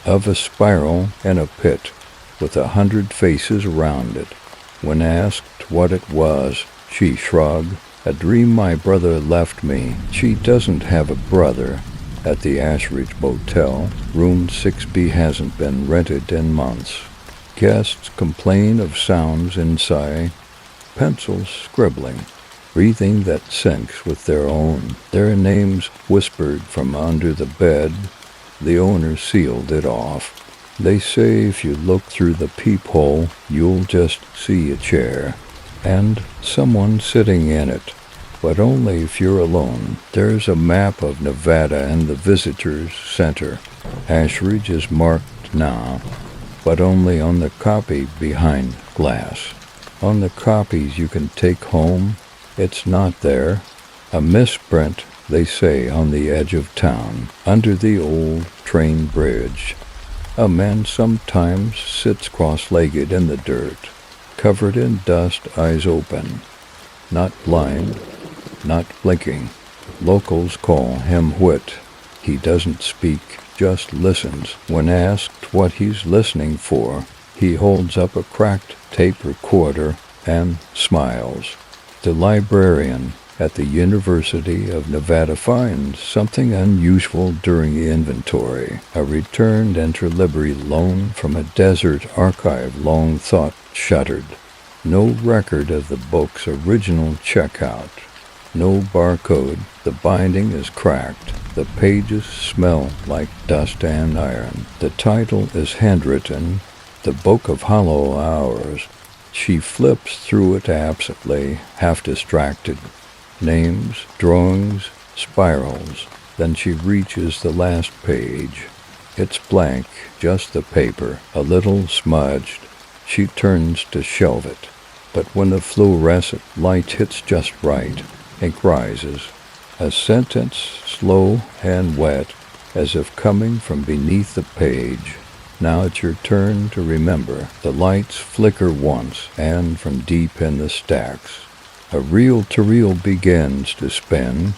S1: of a spiral and a pit with 100 faces around it. When asked what it was, she shrugged. A dream my brother left me. She doesn't have a brother. At the Ashridge Motel, room 6B hasn't been rented in months. Guests complain of sounds inside, pencils scribbling, breathing that syncs with their own, their names whispered from under the bed. The owner sealed it off. They say if you look through the peephole, you'll just see a chair and someone sitting in it, but only if you're alone. There's a map of Nevada and the visitors center. Ashridge is marked now, but only on the copy behind glass. On the copies you can take home, it's not there. A misprint, they say, on the edge of town, under the old train bridge. A man sometimes sits cross-legged in the dirt, covered in dust, eyes open. Not blind, not blinking. Locals call him Whit. He doesn't speak, just listens. When asked what he's listening for, he holds up a cracked tape recorder and smiles. The librarian at the University of Nevada finds something unusual during the inventory. A returned interlibrary loan from a desert archive long thought shuttered. No record of the book's original checkout. No barcode. The binding is cracked. The pages smell like dust and iron. The title is handwritten, The Book of Hollow Hours. She flips through it absently, half distracted. Names, drawings, spirals. Then she reaches the last page. It's blank, just the paper, a little smudged. She turns to shelve it. But when the fluorescent light hits just right, ink rises. A sentence, slow and wet, as if coming from beneath the page. Now it's your turn to remember. The lights flicker once, and from deep in the stacks, a reel-to-reel begins to spin.